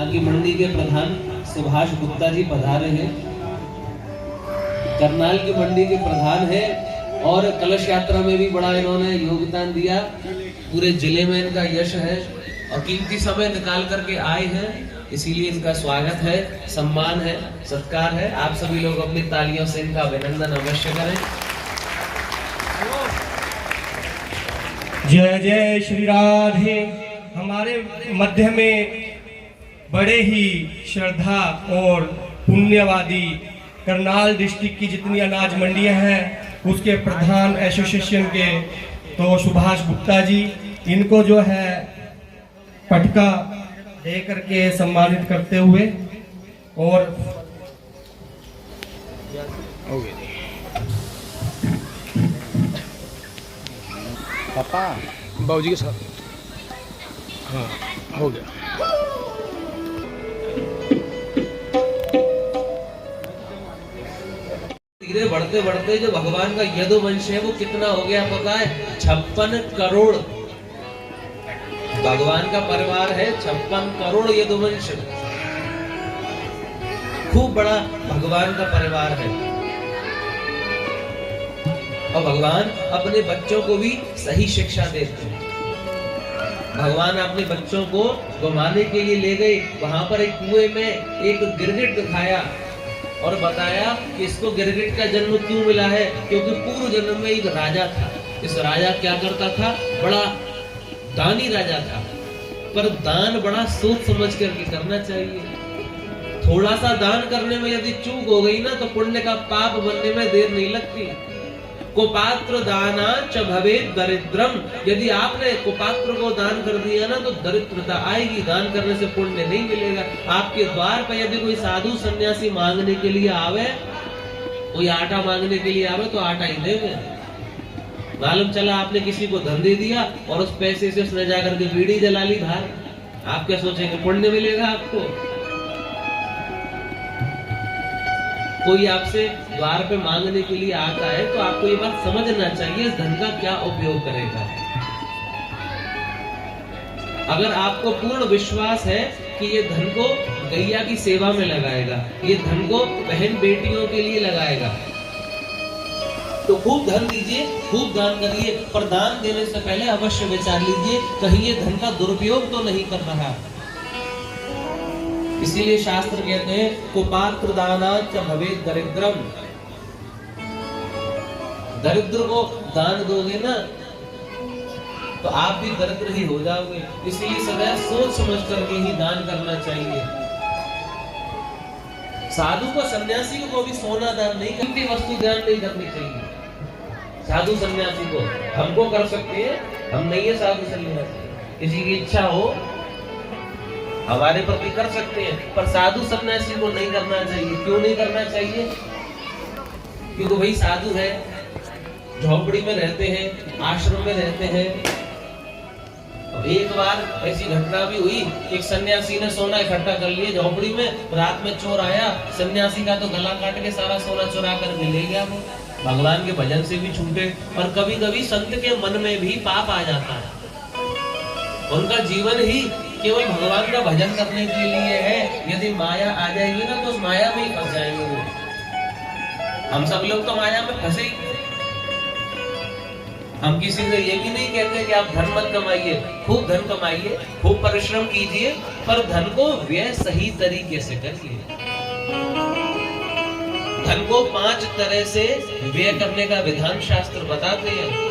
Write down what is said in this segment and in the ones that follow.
करनाल की मंडी के प्रधान सुभाष गुप्ता जी पधारे हैं। करनाल की मंडी के प्रधान है और कलश यात्रा में भी बड़ा इन्होंने योगदान दिया। पूरे जिले में इनका यश है और कीमती समय निकाल करके आए हैं, इसीलिए इनका स्वागत है, सम्मान है, सत्कार है। आप सभी लोग अपनी तालियों से इनका अभिनंदन अवश्य करें। जय जय श्री राधे। हमारे मध्य में बड़े ही श्रद्धा और पुण्यवादी करनाल डिस्ट्रिक्ट की जितनी अनाज मंडियां हैं उसके प्रधान एसोसिएशन के तो सुभाष गुप्ता जी, इनको जो है पटका दे करके सम्मानित करते हुए और पापा बाबूजी के साथ हाँ हो गया। धीरे बढ़ते बढ़ते जो भगवान का यदुवंश है वो कितना हो गया पता है? 56 करोड़ भगवान का परिवार है। 56 करोड़ यदुवंश, खूब बड़ा भगवान का परिवार है। और भगवान अपने बच्चों को भी सही शिक्षा देते हैं। भगवान अपने बच्चों को घुमाने के लिए ले गए, वहां पर एक कुएं में एक गिरगिट दिखाया और बताया कि इसको गिरगिट का जन्म क्यों मिला है, क्योंकि पूर्व जन्म में एक राजा था। इस राजा क्या करता था? बड़ा दानी राजा था, पर दान बड़ा सोच समझ करके करना चाहिए। थोड़ा सा दान करने में यदि चूक हो गई ना तो पुण्य का पाप बनने में देर नहीं लगती। कुपात्र दाना च भवेत् दरिद्रम, यदि आपने कुपात्र को दान कर दिया ना तो दरिद्रता आएगी, दान करने से पुण्य नहीं मिलेगा। आपके द्वार पर यदि कोई साधु सन्यासी मांगने के लिए आवे, कोई आटा मांगने के लिए आवे तो आटा ही देंगे। मालूम चला आपने किसी को धन दे दिया और उस पैसे से उसने जाकर के बीड़ी जला ली बाहर, आप क्या सोचेंगे? पुण्य मिलेगा आपको? कोई आपसे द्वार पे मांगने के लिए आता है तो आपको ये बात समझना चाहिए इस धन का क्या उपयोग करेगा। अगर आपको पूर्ण विश्वास है कि ये धन को गैया की सेवा में लगाएगा, ये धन को बहन बेटियों के लिए लगाएगा, तो खूब धन दीजिए, खूब दान करिए, पर दान देने से पहले अवश्य विचार लीजिए कहीं ये धन का दुरुपयोग तो नहीं कर रहा। इसीलिए शास्त्र कहते हैं कुपात्र दाना च भवेत् दरिद्रम, दरिद्र को दान दोगे ना तो आप भी दरिद्र ही हो जाओगे। इसीलिए सदैव सोच समझ करके ही दान करना चाहिए। साधु को सन्यासी को भी सोना दान नहीं, कीमती वस्तु दान नहीं करनी चाहिए। साधु सन्यासी को हमको कर सकते हैं, हम नहीं है साधु सन्यासी, किसी की इच्छा हो हमारे प्रति कर सकते हैं, पर साधु सन्यासी को नहीं करना चाहिए। क्यों नहीं करना चाहिए? क्योंकि वही साधु है, झोपड़ी में रहते हैं, आश्रम में रहते हैं। एक बार ऐसी घटना भी हुई, एक सन्यासी ने सोना इकट्ठा कर लिया झोपड़ी में, रात में चोर आया, सन्यासी का तो गला काट के सारा सोना चुरा कर ले गया। वो भगवान के भजन से भी छूटे। और कभी कभी संत के मन में भी पाप आ जाता है, उनका जीवन ही केवल भगवान का भजन करने के लिए है। यदि माया आ जाएगी ना तो उस माया में ही फंस जाएंगे वो। हम सब लोग तो माया में फंसे ही। हम किसी से ये भी नहीं कहते कि आप धन मत कमाइए, खूब धन कमाइए, खूब परिश्रम कीजिए, पर धन को व्यय सही तरीके से करिए। धन को 5 तरह से व्यय करने का विधान शास्त्र बताते हैं।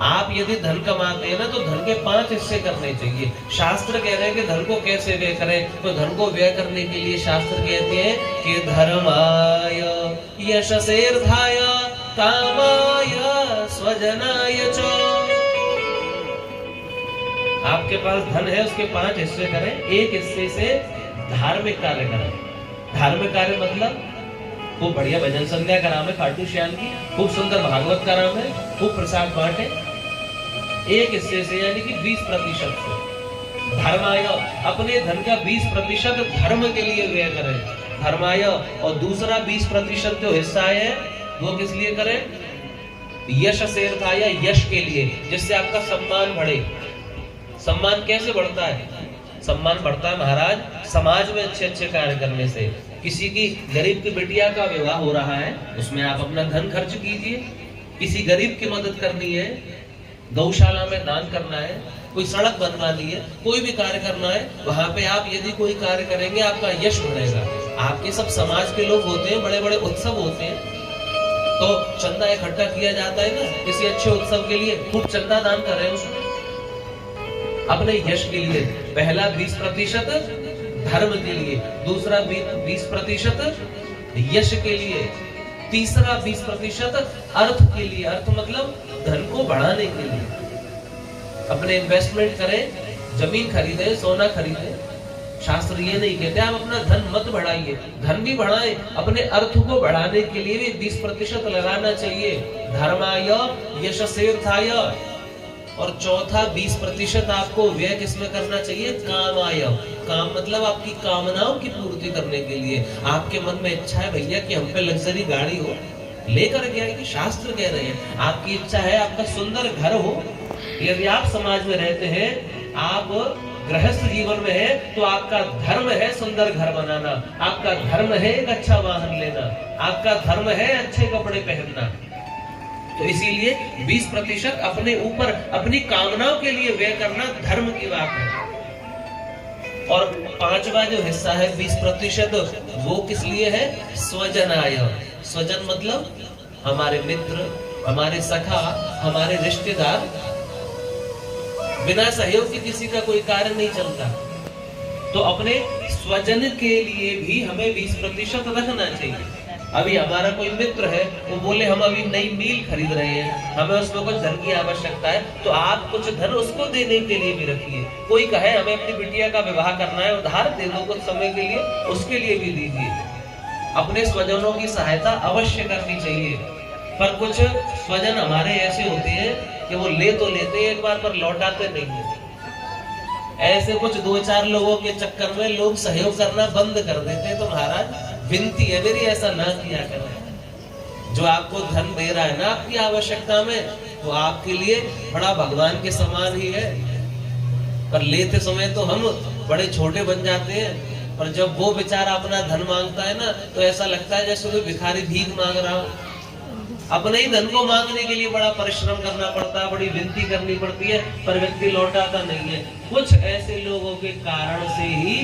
आप यदि धन कमाते हैं ना तो धन के 5 हिस्से करने चाहिए। शास्त्र कह रहे हैं कि धन को कैसे व्यय करें, तो धन को व्यय करने के लिए शास्त्र कहते हैं कि धर्माय यशसेर्धाय कामाय स्वजनाय च। आपके पास धन है, उसके 5 हिस्से करें, एक हिस्से से धार्मिक कार्य करें। धार्मिक कार्य मतलब खूब बढ़िया भजन संध्या करावे खाटू श्याम की, खूब सुंदर भागवत करावे, खूब प्रसाद बांटे। एक हिस्से से यानी कि 20% से धर्माय, अपने धन का 20% धर्म के लिए व्यय करें। धर्माय, और दूसरा 20% जो हिस्सा है वो किस लिए करें? यश सेर्थाय, यश के लिए, जिससे आपका सम्मान बढ़े। सम्मान कैसे बढ़ता है? सम्मान बढ़ता है महाराज समाज में अच्छे अच्छे कार्य करने से। किसी की गरीब की बिटिया का विवाह हो रहा है, उसमें आप अपना धन खर्च कीजिए। किसी गरीब की मदद करनी है, गौशाला में दान करना है, कोई सड़क बनवानी है, कोई भी कार्य करना है, वहां पे आप यदि कोई कार्य करेंगे आपका यश बढ़ेगा। आपके सब समाज के लोग होते हैं, बड़े बड़े उत्सव होते हैं, तो चंदा इकट्ठा किया जाता है ना किसी अच्छे उत्सव के लिए, खूब चंदा दान कर रहे हैं उसमें अपने यश के लिए। पहला 20% धर्म के लिए, दूसरा 20% यश के लिए, तीसरा 20% अर्थ के लिए। अर्थ मतलब धन को बढ़ाने के लिए। अपने इन्वेस्टमेंट करें, जमीन खरीदें, सोना खरीदें। शास्त्र ये नहीं कहते आप अपना धन मत बढ़ाइए, धन भी बढ़ाएं, अपने अर्थ को बढ़ाने के लिए भी 20% लगाना चाहिए। धर्माय यशसेर्थाय। और चौथा 20% आपको व्यय किसमें करना चाहिए? कामाय। काम मतलब आपकी कामनाओं की पूर्ति करने के लिए। आपके मन में इच्छा है भैया कि हम पे लग्जरी गाड़ी हो, लेकर के आइए। शास्त्र कह रहे हैं आपकी इच्छा है आपका सुंदर घर हो। यदि आप समाज में रहते हैं, आप गृहस्थ जीवन में है, तो आपका धर्म है सुंदर घर बनाना, आपका धर्म है एक अच्छा वाहन लेना, आपका धर्म है अच्छे कपड़े पहनना। तो इसीलिए 20% अपने ऊपर अपनी कामनाओं के लिए व्यय करना धर्म की बात है। और पांचवा जो हिस्सा है 20%, वो किस लिए है? स्वजनाय। स्वजन मतलब हमारे मित्र, हमारे सखा, हमारे रिश्तेदार। बिना सहयोग के किसी का कोई कार्य नहीं चलता। तो अपने स्वजन के लिए भी हमें 20% रखना चाहिए। अभी हमारा कोई मित्र है, वो बोले हम अभी नई मील खरीद रहे हैं, हमें उसमें कुछ धन की आवश्यकता है, तो आप कुछ धन उसको देने के लिए भी रखिए। कोई कहे हमें अपनी बिटिया का विवाह करना है, उधार दे दो कुछ समय के लिए, उसके लिए भी दीजिए। अपने स्वजनों की सहायता अवश्य करनी चाहिए। पर कुछ स्वजन हमारे ऐसे होते हैं कि वो ले तो लेते हैं एक बार पर लौटाते नहीं है। ऐसे कुछ 2-4 लोगों के चक्कर में लोग सहयोग करना बंद कर देते हैं। तो महाराज विनती है मेरी, ऐसा ना किया करें। जो आपको धन दे रहा है ना आपकी आवश्यकता में, वो आपके लिए बड़ा भगवान के समान ही है। पर लेते समय तो हम बड़े छोटे बन जाते हैं। पर जब वो बेचारा अपना धन मांगता है ना, तो ऐसा लगता है जैसे कोई भिखारी भीख मांग रहा हो। अपने ही धन को मांगने के लिए बड़ा परिश्रम करना पड़ता है, बड़ी विनती करनी पड़ती है, पर व्यक्ति लौटाता नहीं है। कुछ ऐसे लोगों के कारण से ही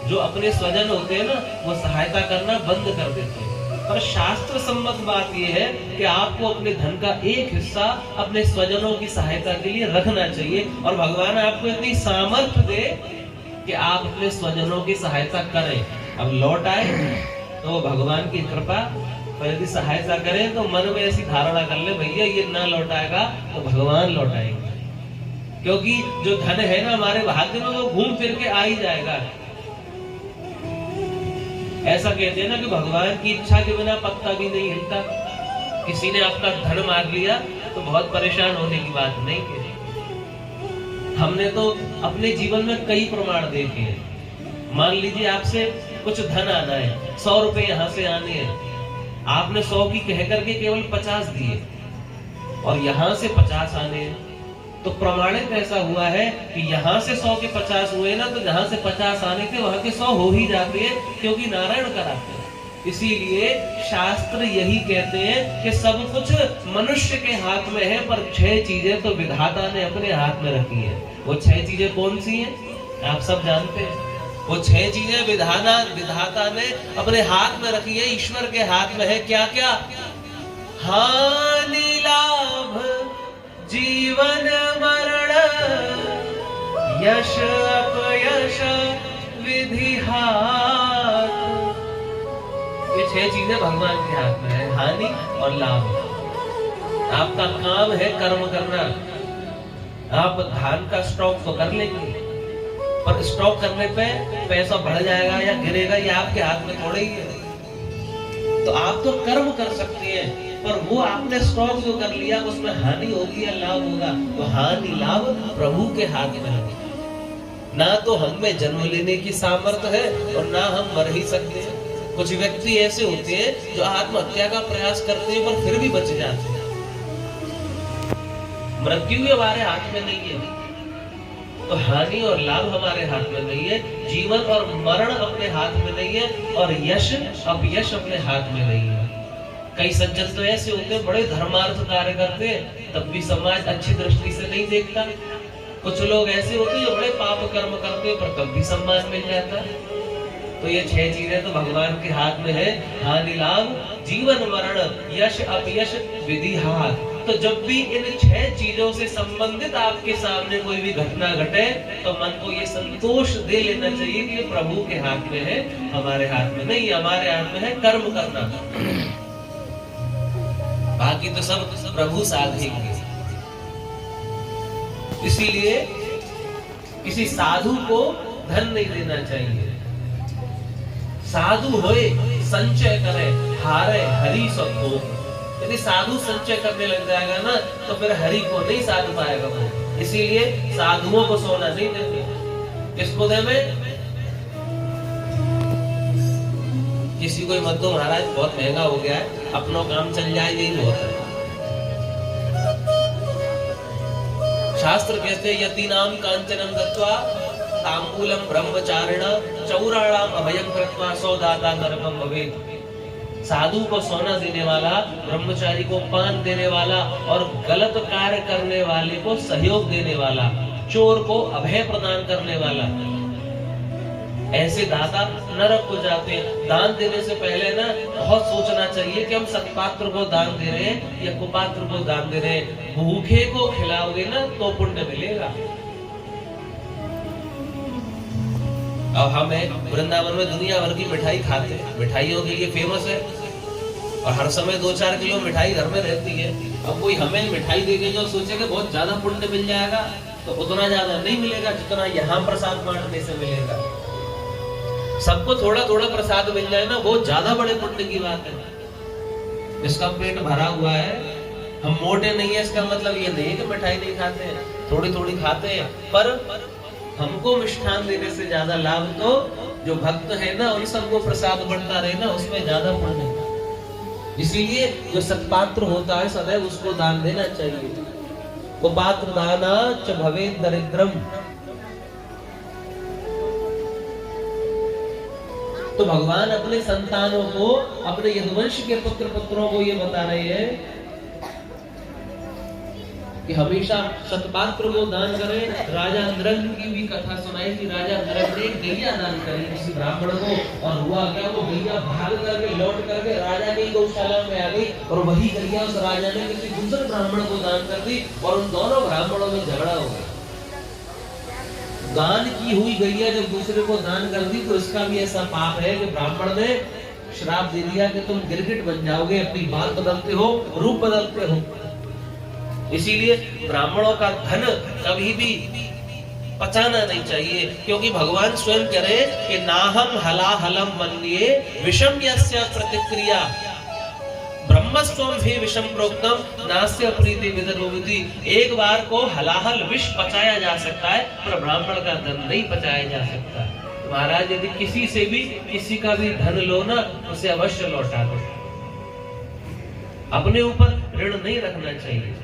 जो अपने स्वजन होते हैं ना, वो सहायता करना बंद कर देते हैं। पर शास्त्र सम्मत बात यह है कि आपको अपने धन का एक हिस्सा अपने स्वजनों की सहायता के लिए रखना चाहिए। और भगवान आपको इतनी सामर्थ्य दे कि आप अपने स्वजनों की सहायता करें। अब लौट आए तो भगवान की कृपा, पर यदि सहायता करें तो मन में ऐसी धारणा कर ले भैया ये ना लौटाएगा तो भगवान लौटाएंगे। क्योंकि जो धन है ना हमारे भाग्य में, वो घूम फिर के आ ही जाएगा। ऐसा कहते हैं ना कि भगवान की इच्छा के बिना पत्ता भी नहीं हिलता। किसी ने आपका धन मार लिया तो बहुत परेशान होने की बात नहीं है। हमने तो अपने जीवन में कई प्रमाण देखे हैं। मान लीजिए आपसे कुछ धन आना है, 100 रुपए यहाँ से आने हैं, आपने 100 की कह करके केवल 50 दिए और यहाँ से 50 आने हैं। तो प्रमाणित ऐसा हुआ है कि यहाँ से 100 के 50 हुए ना, तो जहाँ से 50 आने थे वहां के 100 हो ही जाते हैं, क्योंकि नारायण कराते हैं। इसीलिए शास्त्र यही कहते हैं कि सब कुछ मनुष्य के हाथ में है, पर 6 चीजें तो विधाता ने अपने हाथ में रखी है। वो 6 चीजें कौन सी हैं? आप सब जानते हैं। वो 6 चीजें विधाता ने अपने हाथ में रखी है, ईश्वर के हाथ में है। क्या क्या? हानि लाभ जीवन मरण, यश अपयश विधि हाथ। ये 6 चीजें भगवान के हाथ में है, हानि और लाभ। आपका काम है कर्म करना। आप धान का स्टॉक तो कर लेंगे, पर स्टॉक करने पे पैसा बढ़ जाएगा या गिरेगा, ये आपके हाथ में थोड़ा ही है। तो आप तो कर्म कर सकते हैं, पर वो आपने स्टॉक जो कर लिया उसमें हानि होगी या लाभ होगा, तो हानि लाभ प्रभु के हाथ में है। ना तो हम में जन्म लेने की सामर्थ्य है और ना हम मर ही सकते हैं। कुछ व्यक्ति ऐसे होते हैं जो आत्महत्या का प्रयास करते हैं पर फिर भी बच जाते हैं। मृत्यु हमारे हाथ में नहीं है। तो हानि और लाभ हमारे हाथ में नहीं है, जीवन और मरण अपने हाथ में नहीं है, और यश अपयश अपने हाथ में नहीं है। कई सज्जन तो ऐसे होते हैं, बड़े धर्मार्थ कार्य करते हैं, तब भी समाज अच्छी दृष्टि से नहीं देखता। कुछ लोग ऐसे होते हैं जो बड़े पाप कर्म करते हैं, पर तब भी सम्मान मिल जाता है। तो ये 6 चीजें तो भगवान के हाथ में है, हानि लाभ, जीवन मरण, यश अपयश, विधि हाथ। तो जब भी इन 6 चीजों से संबंधित आपके सामने कोई भी घटना घटे, तो मन को ये संतोष दे लेना चाहिए कि प्रभु के हाथ में है, हमारे हाथ में नहीं। हमारे हाथ में है कर्म करना, बाकी तो सब प्रभु साधेंगे। इसीलिए किसी साधु को धन नहीं देना चाहिए। साधु होए संचय करे, हारे हरि सब को। यदि साधु संचय करने लग जाएगा ना, तो फिर हरि को नहीं साध पाएगा वो। इसीलिए साधुओं को सोना नहीं देते। किसको देवे? किसी को मत दो महाराज, बहुत महंगा हो गया है, अपना काम चल जाए, यही बहुत है। शास्त्र कहते हैं यतीनाम कांचनम दत्वा तांबूलम ब्रह्मचारिण चौराणाम अभयं कृत्वा सौदाता नरकम भवेत्। साधु को सोना देने वाला, ब्रह्मचारी को पान देने वाला, और गलत कार्य करने वाले को सहयोग देने वाला, चोर को अभय प्रदान करने वाला, ऐसे दाता नरक को जाते हैं। दान देने से पहले ना बहुत सोचना चाहिए कि हम सत्पात्र को दान दे रहे हैं या कुपात्र को दान दे रहे हैं। भूखे को खिलाओगे ना तो पुण्य मिलेगा। अब हमें वृंदावन में दुनिया भर की मिठाई खाते हैं, मिठाइयों के लिए फेमस है, और हर समय 2-4 किलो मिठाई घर में रहती है। अब कोई हमें मिठाई देगी जो सोचेगा बहुत ज्यादा पुण्य मिल जाएगा, तो उतना ज्यादा नहीं मिलेगा जितना यहाँ प्रसाद बांटने से मिलेगा। सबको थोड़ा थोड़ा प्रसाद मिल जाए ना, वो ज्यादा बड़े पुण्य की बात है। इसका पेट भरा हुआ है, हम मोटे नहीं है, इसका मतलब ये नहीं कि मिठाई नहीं खाते हैं, थोड़ी थोड़ी खाते हैं, पर हमको मिष्ठान देने से ज्यादा लाभ तो जो भक्त है ना, उन सबको प्रसाद बढ़ता रहे ना, उसमें ज्यादा पुण्य। इसीलिए जो सत्पात्र होता है सदैव उसको दान देना चाहिए। कुपात्र दाना च भवेत् दरिद्रम। तो भगवान अपने संतानों को, अपने यदुवंश के पुत्र पुत्रों को ये बता रहे हैं कि हमेशा सत्पात्र को दान करें। राजा नृंग की भी कथा सुनाई कि राजा नृंग ने गैया दान करी किसी ब्राह्मण को, और हुआ क्या, वो गैया भाग करके लौट करके राजा की गौशाला में आ गई, और वही गैया उस राजा ने किसी दूसरे ब्राह्मण को दान कर दी, और उन दोनों ब्राह्मणों में झगड़ा हो गया। दान की हुई गैया जब दूसरे को दान कर दी, तो इसका भी ऐसा पाप है कि ब्राह्मण ने श्राप दे दिया कि तुम गिरगिट बन जाओगे, अपनी बात बदलते हो, रूप बदलते हो। इसीलिए ब्राह्मणों का धन कभी भी पचाना नहीं चाहिए, क्योंकि भगवान स्वयं कह रहे कि नाहम हलाहलम मन्ये विषम यस्य प्रतिक्रिया ब्रह्मस्वम भी विषम प्रोक्तम नास्य प्रीति विदरोविति। एक बार को हलाहल विष पचाया जा सकता है, पर ब्राह्मण का धन नहीं पचाया जा सकता। महाराज यदि किसी से भी किसी का भी धन लो ना, उसे अवश्य लौटा दो। अपने ऊपर ऋण नहीं रखना चाहिए।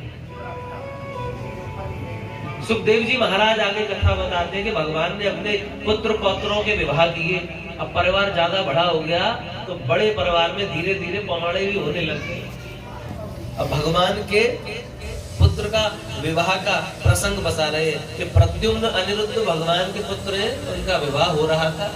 सुखदेव जी महाराज आगे कथा बताते हैं कि भगवान ने अपने पुत्र पौत्रों के विवाह किए। अब परिवार ज्यादा बड़ा हो गया, तो बड़े परिवार में धीरे धीरे पमाड़े भी होने लगे। अब भगवान के पुत्र का विवाह का प्रसंग बता रहे हैं कि प्रद्युम्न अनिरुद्ध भगवान के पुत्र हैं, उनका विवाह हो रहा था।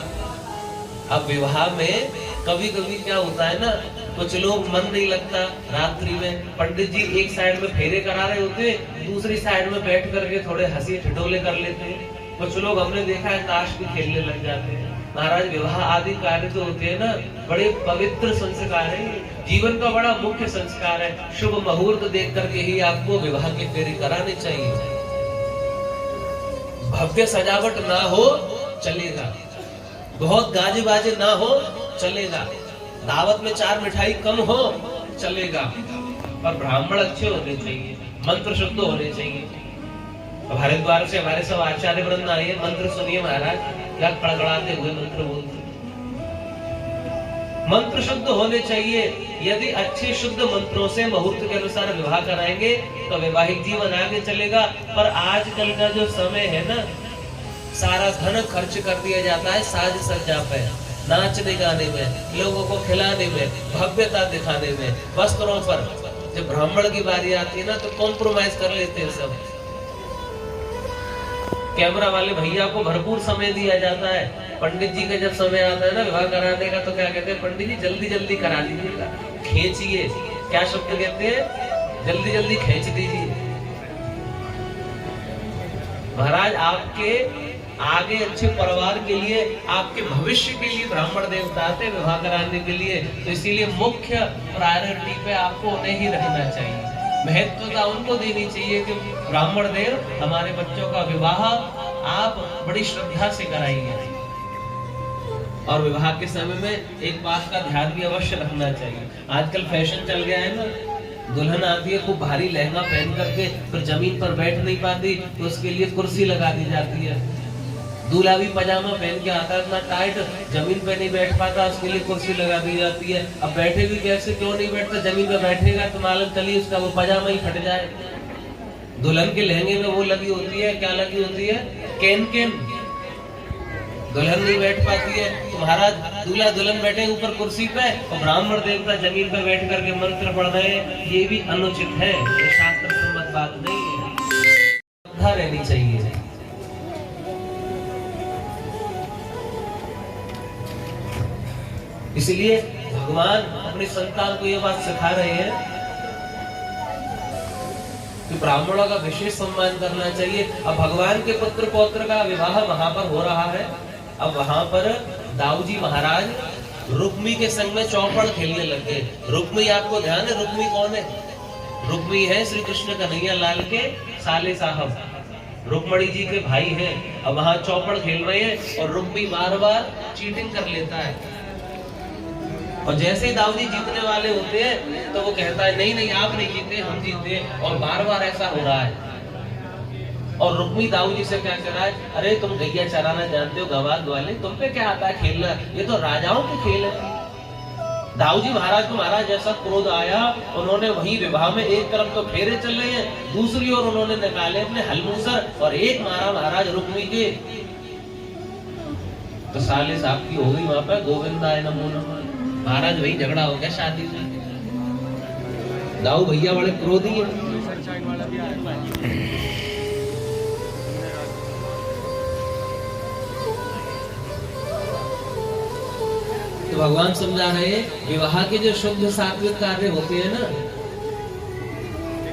अब विवाह में कभी कभी क्या होता है ना, कुछ लोग मन नहीं लगता, रात्रि में पंडित जी एक साइड में फेरे करा रहे होते, दूसरी साइड में बैठ करके थोड़े हंसी ठिठोले कर लेते हैं। कुछ लोग हमने देखा है ताश भी खेलने लग जाते हैं। महाराज विवाह आदि कार्य तो होते हैं ना, बड़े पवित्र संस्कार है, जीवन का बड़ा मुख्य संस्कार है। शुभ मुहूर्त देख करके ही आपको विवाह के फेरे कराने चाहिए। भव्य सजावट ना हो चलेगा, बहुत गाजे बाजे ना हो चलेगा, दावत में 4 मिठाई कम हो चलेगा, पर ब्राह्मण अच्छे होने चाहिए, मंत्र शुद्ध होने चाहिए। हमारे द्वार से हमारे सब आचार्य वृंद आए, मंत्र सुनिए महाराज, क्या कड़कड़ाते हुए मंत्र बोलते। मंत्र शुद्ध होने चाहिए। यदि अच्छे शुद्ध मंत्रों से मुहूर्त के अनुसार विवाह कराएंगे तो वैवाहिक जीवन आगे चलेगा। पर आजकल का जो समय है ना, सारा धन खर्च कर दिया जाता है साज सज्जा पे, नाचने गाने में, लोगों को खिलाने में, भव्यता दिखाने में, वस्त्रों पर। जब ब्राह्मण की बारी आती है ना तो कॉम्प्रोमाइज कर लेते हैं सब। कैमरा वाले भैया को भरपूर समय दिया जाता है। पंडित जी का जब समय आता है ना विवाह कराने का, तो क्या कहते हैं, पंडित जी जल्दी जल्दी करा लीजिएगा, खींचिए। क्या शब्द कहते हैं, जल्दी जल्दी खींच दीजिए। महाराज आपके आगे अच्छे परिवार के लिए, आपके भविष्य के लिए ब्राह्मण देवता आते विवाह कराने के लिए, तो इसीलिए मुख्य प्रायोरिटी पे आपको उन्हें ही रखना चाहिए। महत्वता उनको देनी चाहिए कि ब्राह्मण देव हमारे बच्चों का विवाह आप बड़ी श्रद्धा से कराइए। और विवाह के समय में एक बात का ध्यान भी अवश्य रखना चाहिए। आजकल फैशन चल गया है ना, दुल्हन आती है खूब भारी लहंगा पहन करके, फिर जमीन पर बैठ नहीं पाती तो उसके लिए कुर्सी लगा दी जाती है। दूल्हा भी पजामा पहन के आता है, इतना टाइट जमीन पे नहीं बैठ पाता, उसके लिए कुर्सी लगा दी जाती है। अब बैठे भी कैसे, क्यों नहीं बैठता, जमीन पे बैठेगा तो मालूम चलिए उसका वो पजामा ही फट जाए। दुल्हन के लहंगे में वो लगी होती है, क्या लगी होती है, कैन कैन। दुल्हन नहीं बैठ पाती है तो महाराज दूल्हा दुल्हन बैठे ऊपर कुर्सी पे और ब्राह्मण देवता जमीन पे बैठ करके मंत्र पढ़ रहे हैं, ये भी अनुचित है, ये शास्त्र सम्मत बात नहीं है। श्रद्धा रहनी चाहिए। इसलिए भगवान अपनी संतान को ये बात सिखा रहे हैं कि ब्राह्मणों का विशेष सम्मान करना चाहिए। अब भगवान के पुत्र पौत्र का विवाह वहां पर हो रहा है। अब वहां पर दाऊ जी महाराज रुक्मी के संग में चौपड़ खेलने लगे। रुक्मी, आपको ध्यान है रुक्मी कौन है? रुक्मी है श्री कृष्ण कन्हैया लाल के साले साहब, रुक्मणी जी के भाई हैं। अब वहां चौपड़ खेल रहे हैं और रुक्मी बार बार चीटिंग कर लेता है। और जैसे ही दाऊ जी जीतने वाले होते हैं तो वो कहता है नहीं नहीं आप नहीं जीते, हम जीते। और बार बार ऐसा हो रहा है। और रुक्मी दाऊ जी से क्या कह रहा है, अरे तुम गैया चराना जानते हो, गवाद वाले, तुम पे क्या आता है खेलना, ये तो राजाओं के खेल है। दाऊ जी महाराज को महाराज जैसा क्रोध आया, उन्होंने वही विवाह में एक तरफ तो फेरे चल रहे हैं, दूसरी ओर उन्होंने निकाले अपने हलमूसर और एक मारा महाराज रुक्मी के। तो साले साहब की हो गई वहां पर गोविंदाय नमो नमः। महाराज वही झगड़ा हो गया शादी से। दाऊ भैया बड़े क्रोधी है। तो भगवान समझा रहे हैं विवाह के जो शुद्ध सात्विक कार्य होते हैं ना,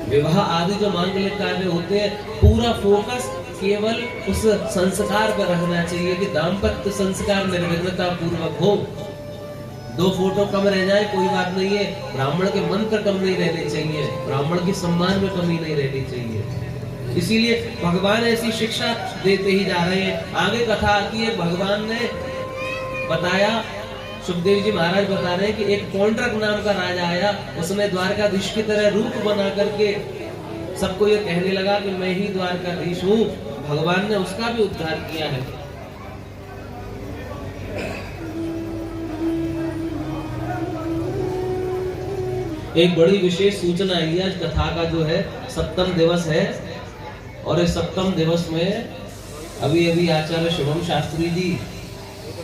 विवाह आदि जो मांगलिक कार्य होते हैं, पूरा फोकस केवल उस संस्कार पर रखना चाहिए कि दाम्पत्य संस्कार निर्विघ्नता पूर्वक हो। 2 फोटो कम रह जाए कोई बात नहीं है, ब्राह्मण के मंत्र कम नहीं रहने चाहिए, ब्राह्मण के सम्मान में कमी नहीं रहनी चाहिए। इसीलिए भगवान ऐसी शिक्षा देते ही जा रहे हैं। आगे कथा आती है, भगवान ने बताया, सुखदेव जी महाराज बता रहे हैं कि एक पौंड्रक नाम का राजा आया, उसने द्वारकाधीश की तरह रूप बना करके सबको ये कहने लगा कि मैं ही द्वारकाधीश हूँ। भगवान ने उसका भी उद्धार किया है। एक बड़ी विशेष सूचना आई है, कथा का जो है 7वां दिवस है और इस 7वां दिवस में अभी अभी आचार्य शुभम शास्त्री जी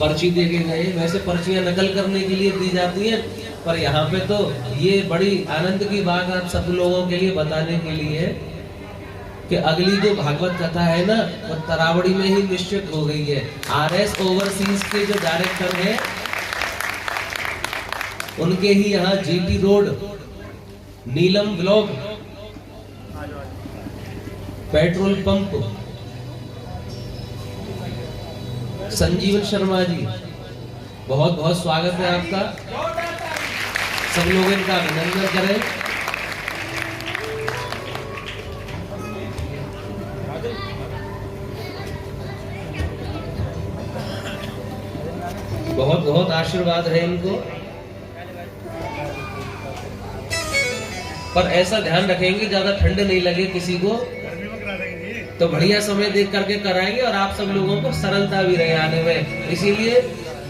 पर्ची दे के गए। वैसे पर्चियां नकल करने के लिए दी जाती हैं, पर यहाँ पे तो ये बड़ी आनंद की बात आप सब लोगों के लिए बताने के लिए कि अगली जो भागवत कथा है ना, वो तरावड़ी में ही निश्चित हो गई है। RS ओवरसीज के जो डायरेक्टर हैं, उनके ही यहाँ GT रोड नीलम ब्लॉक पेट्रोल पंप संजीवन शर्मा जी, बहुत बहुत स्वागत है आपका। सब लोग इनका अभिनंदन करें। बहुत बहुत आशीर्वाद है इनको। पर ऐसा ध्यान रखेंगे ज्यादा ठंड नहीं लगे किसी को, तो बढ़िया समय देख करके कराएंगे और आप सब लोगों को सरलता भी रहे आने में। इसीलिए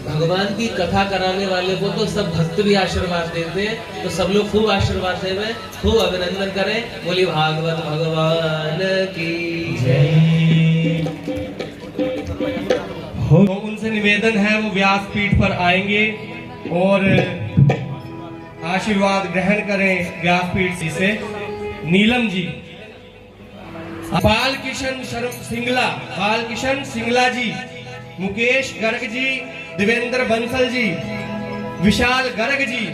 भगवान की कथा कराने वाले को तो सब भक्त भी आशीर्वाद देते हैं, तो सब लोग खूब आशीर्वाद देवे, खूब अभिनंदन करें। बोली भागवत भगवान की जय। हो, तो उनसे निवेदन है वो व्यासपीठ पर आएंगे और आशीर्वाद ग्रहण करें व्यासपीठ जी से। नीलम जी, बाल किशन सिंगला जी, मुकेश गर्ग जी, देवेंद्र बंसल जी, विशाल गर्ग जी,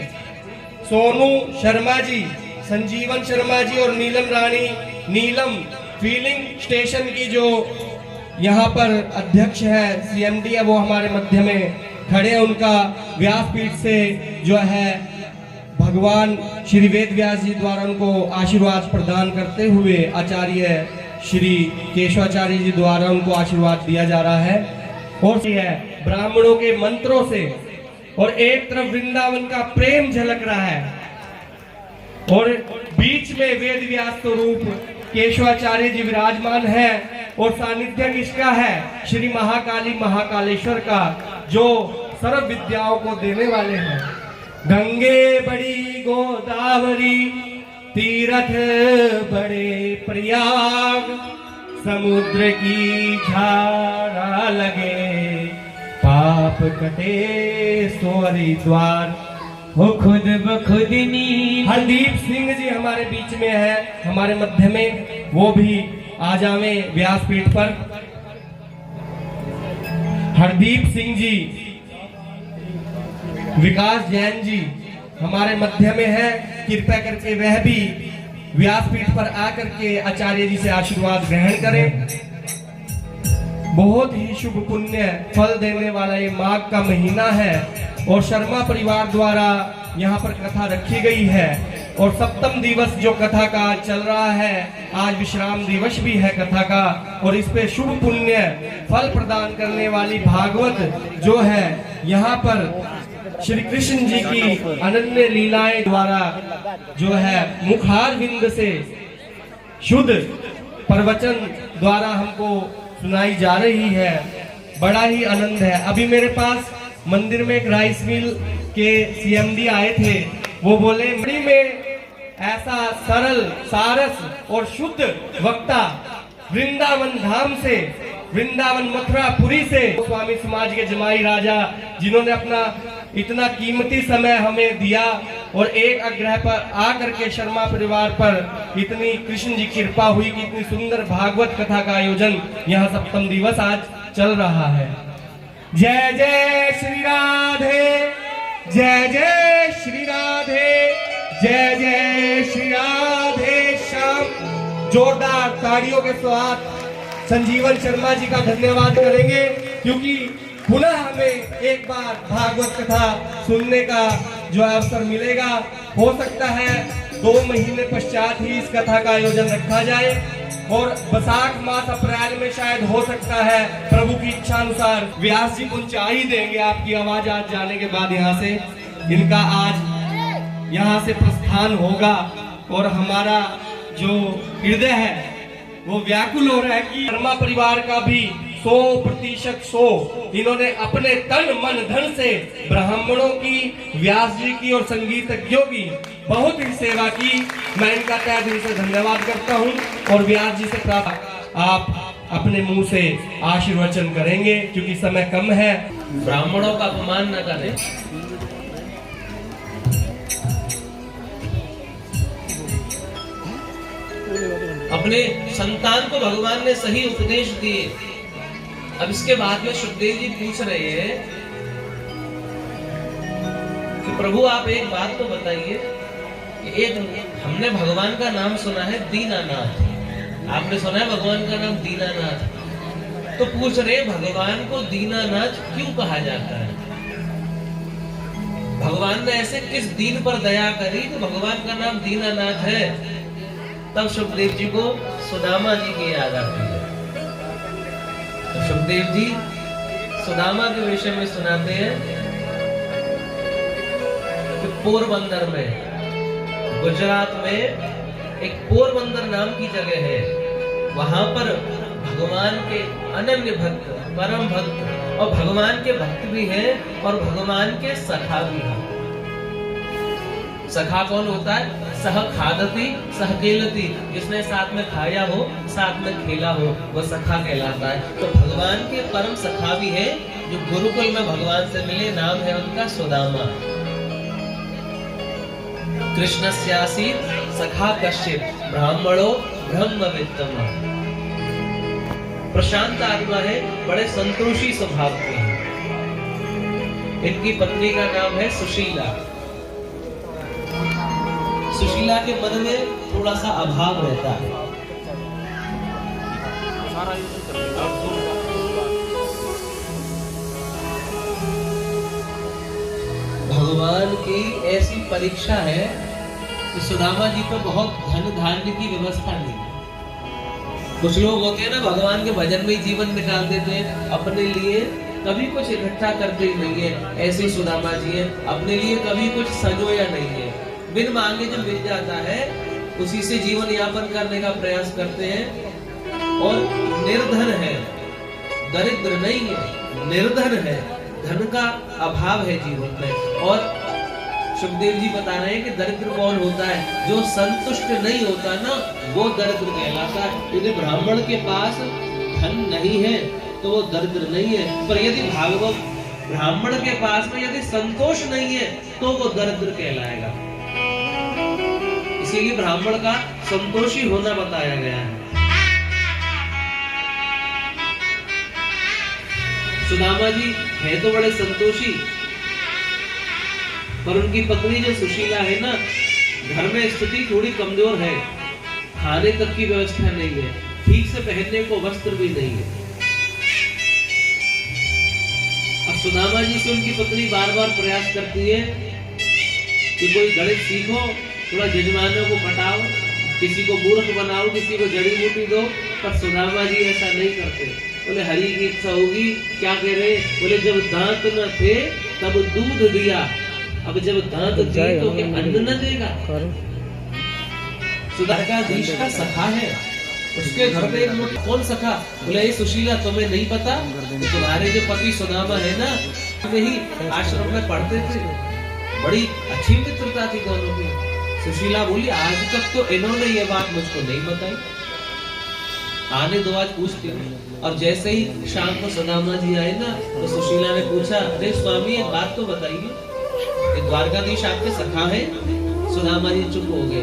सोनू शर्मा जी, संजीवन शर्मा जी और नीलम रानी। नीलम फीलिंग स्टेशन की जो यहाँ पर अध्यक्ष है, सीएमडी है, वो हमारे मध्य में खड़े हैं। उनका व्यासपीठ से जो है भगवान श्री वेद व्यास जी द्वारा उनको आशीर्वाद प्रदान करते हुए आचार्य श्री केशवाचार्य जी द्वारा उनको आशीर्वाद दिया जा रहा है। और है ब्राह्मणों के मंत्रों से, और एक तरफ वृंदावन का प्रेम झलक रहा है और बीच में वेद व्यास स्वरूप केशवाचार्य जी विराजमान है और सानिध्य किसका है? श्री महाकाली महाकालेश्वर का, जो सर्व विद्याओं को देने वाले हैं। गंगे बड़ी गोदावरी तीरथ बड़े प्रयाग, समुद्र की धारा लगे पाप कटे सोरी द्वार। वो खुद ब खुद नी। हरदीप सिंह जी हमारे बीच में है, हमारे मध्य में, वो भी आ जावे व्यासपीठ पर। हरदीप सिंह जी, विकास जैन जी हमारे मध्य में है, कृपया करके वह भी व्यासपीठ पर आकर के आचार्य जी से आशीर्वाद ग्रहण करें। बहुत ही शुभ पुण्य फल देने वाला ये माघ का महीना है और शर्मा परिवार द्वारा यहाँ पर कथा रखी गई है और सप्तम दिवस जो कथा का चल रहा है, आज विश्राम दिवस भी है कथा का, और इस पे शुभ पुण्य फल प्रदान करने वाली भागवत जो है यहाँ पर श्री कृष्ण जी की अनन्य लीलाएं द्वारा जो है मुखार बिंद से शुद्ध प्रवचन द्वारा हमको सुनाई जा रही है। बड़ा ही आनंद है। अभी मेरे पास मंदिर में एक राइस मिल के सीएमडी आए थे, वो बोले मंडी में ऐसा सरल सारस और शुद्ध वक्ता वृंदावन धाम से, वृंदावन मथुरापुरी से, स्वामी समाज के जमाई राजा जिन्होंने अपना इतना कीमती समय हमें दिया और एक आग्रह पर आकर के शर्मा परिवार पर इतनी कृष्ण जी की कृपा हुई कि इतनी सुंदर भागवत कथा का आयोजन यहाँ सप्तम दिवस आज चल रहा है। जय जय श्री राधे, जय जय श्री राधे, जय जय श्री राधे श्याम। जोरदार तालियों के साथ संजीवन शर्मा जी का धन्यवाद करेंगे, क्योंकि पुनः हमें एक बार भागवत कथा सुनने का जो अवसर मिलेगा। हो सकता है 2 महीने पश्चात ही इस कथा का आयोजन रखा जाए और वैशाख मास अप्रैल में शायद हो सकता है, प्रभु की इच्छा अनुसार। व्यास जी पहुंचा ही देंगे आपकी आवाज आज जाने के बाद यहाँ से। इनका आज यहाँ से प्रस्थान होगा और हमारा जो हृदय है वो व्याकुल हो रहा है कि शर्मा परिवार का भी 100% इन्होंने अपने तन मन धन से ब्राह्मणों की, व्यास जी की और संगीतज्ञों की बहुत ही सेवा की। मैं इनका तहे दिल से धन्यवाद करता हूं और व्यास जी से प्राप्त आप अपने मुंह से आशीर्वचन करेंगे, क्योंकि समय कम है। ब्राह्मणों का अपमान न करें। अपने संतान को भगवान ने सही उपदेश दिए। अब इसके बाद में सुखदेव जी पूछ रहे हैं कि प्रभु आप एक बात तो बताइए कि एक हमने भगवान का नाम सुना है दीनानाथ, आपने सुना है भगवान का नाम दीनानाथ, तो पूछ रहे भगवान को दीनानाथ क्यों कहा जाता है? भगवान ने ऐसे किस दीन पर दया करी तो भगवान का नाम दीनानाथ है? तब सुखदेव जी को सुदामा जी की याद आती है। तो सुखदेव जी सुदामा के विषय में सुनाते हैं कि पोरबंदर में, गुजरात में एक पोरबंदर नाम की जगह है। वहां पर भगवान के अनन्य भक्त, परम भक्त और भगवान के भक्त भी हैं और भगवान के सखा भी हैं। सखा कौन होता है? सह खादती सह खेलती, जिसने साथ में खाया हो साथ में खेला हो वो सखा कहलाता है। तो भगवान के परम सखा भी है जो गुरुकुल में भगवान से मिले, नाम है उनका सुदामा। कृष्णस्यासी सखा कश्चित ब्राह्मणो ब्रह्मवित्तम। प्रशांत आत्मा है, बड़े संतोषी स्वभाव के हैं। इनकी पत्नी का नाम है सुशीला। सुशीला के मन में थोड़ा सा अभाव रहता है। भगवान की ऐसी परीक्षा है कि सुदामा जी पे बहुत धन धान्य की व्यवस्था नहीं। कुछ लोग होते हैं ना, भगवान के भजन में ही जीवन निकाल देते हैं, अपने लिए कभी कुछ इकट्ठा करते ही नहीं है। ऐसे सुदामा जी है, अपने लिए कभी कुछ संजोया नहीं है, बिन मांगे जो मिल जाता है उसी से जीवन यापन करने का प्रयास करते हैं। और निर्धन है, दरिद्र नहीं है, निर्धन है, धन का अभाव है जीवन में। और सुखदेव जी बता रहे हैं कि दरिद्र कौन होता है? जो संतुष्ट नहीं होता ना, वो दरिद्र कहलाता है। यदि ब्राह्मण के पास धन नहीं है तो वो दरिद्र नहीं है, पर यदि भागवत ब्राह्मण के पास में यदि संतोष नहीं है तो वो दरिद्र कहलाएगा। इसीलिए ब्राह्मण का संतोषी होना बताया गया है। सुदामा जी है तो बड़े संतोषी, पर उनकी पत्नी जो सुशीला है ना, घर में स्थिति थोड़ी कमजोर है, खाने तक की व्यवस्था नहीं है, ठीक से पहनने को वस्त्र भी नहीं है। अब सुदामा जी से उनकी पत्नी बार बार प्रयास करती है कि कोई गणित सीखो, थोड़ा जजमानों को पटाओ, किसी को मूर्ख बनाओ, किसी को जड़ी बूटी दो। पर सुदामा जी ऐसा नहीं करते। बोले हरि की इच्छा होगी, क्या कह रहे? बोले जब दांत न थे तब दूध दिया, अब जब दांत दिए तो क्या अन्न न देगा? सुदामाधीश का सखा है, उसके घर पे एक कौन सखा? बोले ये सुशीला तुम्हें नहीं पता, तुम्हारे जो पति सुदामा है ना, वे ही आश्रम में पढ़ते थे, बड़ी अच्छी मित्रता थी दोनों की। सुशीला बोली आज तक तो इन्होंने ये बात मुझको नहीं बताई, आने दो आज पूछती हूँ। और जैसे ही शाम को सुदामा जी आए ना, तो सुशीला ने पूछा, अरे स्वामी एक बात तो बताइए, द्वारकाधीश आपके सखा है? सुदामा जी चुप हो गए।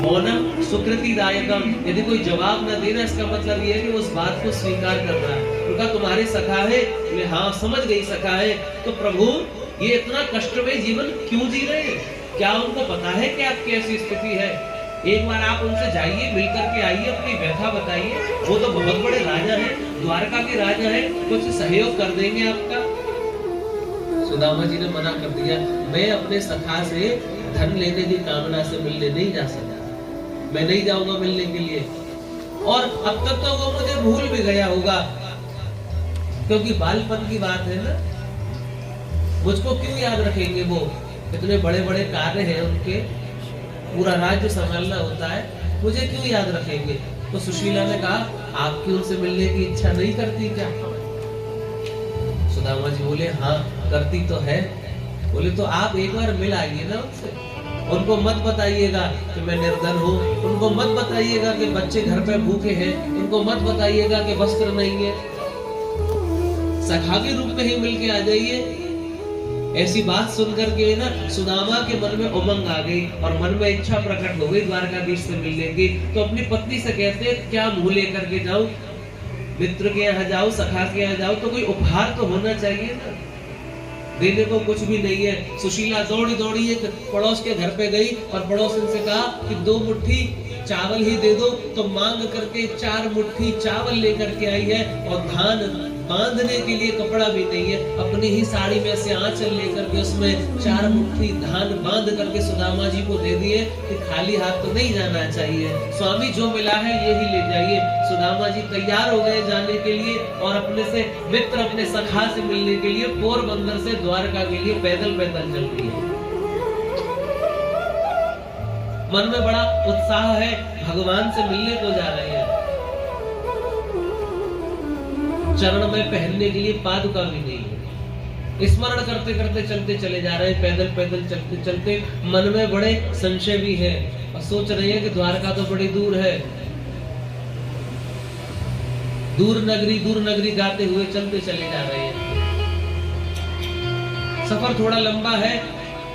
मौनम सुकृतिदायकम, यदि कोई जवाब न देना इसका मतलब ये है कि उस बात को स्वीकार करना है। उनका तुम्हारे सखा है? बोले हाँ समझ गई सखा है। तो प्रभु ये इतना कष्टमय जीवन क्यों जी रहे हैं? क्या उनको पता है कि आपकी ऐसी स्थिति है? एक बार आप उनसे जाइए, मिल करके आइए, अपनी व्यथा बताइए। वो तो बहुत बड़े राजा है, द्वारका के राजा है, कुछ सहयोग कर देंगे आपका। सुदामा जी ने मना कर दिया, मैं अपने सखा से धन लेने की कामना से मिलने नहीं जा सकता, मैं नहीं जाऊंगा मिलने के लिए। और अब तक तो वो मुझे भूल भी गया होगा, क्योंकि बालपन की बात है ना, मुझको क्यों याद रखेंगे? वो इतने बड़े बड़े कार्य हैं उनके, पूरा राज्य संभालना होता है, मुझे क्यों याद रखेंगे? तो सुशीला ने कहा, आपकी उनसे मिलने की इच्छा नहीं करती क्या? सुदामा जी बोले हाँ करती तो है। बोले तो आप एक बार मिल आइए ना उनसे, उनको मत बताइएगा कि मैं निर्धन हूँ, उनको मत बताइएगा कि बच्चे घर पे भूखे हैं, उनको मत बताइएगा कि वस्त्र नहीं है, सखा के रूप में ही मिल के आ जाइए। ऐसी बात सुनकर के ना सुदामा के मन में उमंग आ गई और मन में इच्छा प्रकट हो गई द्वारकाधीश से मिलने की। तो अपनी पत्नी से कहते क्या मुंह लेकर के जाऊं, मित्र के यहाँ जाओ, सखा के यहाँ जाओ, तो कोई उपहार तो होना चाहिए ना, देने को कुछ भी नहीं है। सुशीला दौड़ी दौड़ी एक पड़ोस के घर पे गई और पड़ोसन से कहा कि 2 मुट्ठी चावल ही दे दो। तो मांग करके 4 मुट्ठी चावल लेकर के आई है और धान बांधने के लिए कपड़ा भी नहीं है, अपनी ही साड़ी में से आंचल लेकर के उसमें 4 मुट्ठी धान बांध करके सुदामा जी को दे दिए कि खाली हाथ तो नहीं जाना चाहिए, स्वामी जो मिला है यही ले जाइए। सुदामा जी तैयार हो गए जाने के लिए और अपने से मित्र अपने सखा से मिलने के लिए पोरबंदर से द्वारका के लिए पैदल पैदल चल दिए। मन में बड़ा उत्साह है, भगवान से मिलने को जा रहे हैं। चरण में पहनने के लिए पादुका भी नहीं है, स्मरण करते करते चलते चले जा रहे हैं, पैदल पैदल चलते चलते मन में बड़े संशय भी है और सोच रहे हैं कि द्वारका तो बड़ी दूर है। दूर नगरी गाते हुए चलते चले जा रहे हैं। सफर थोड़ा लंबा है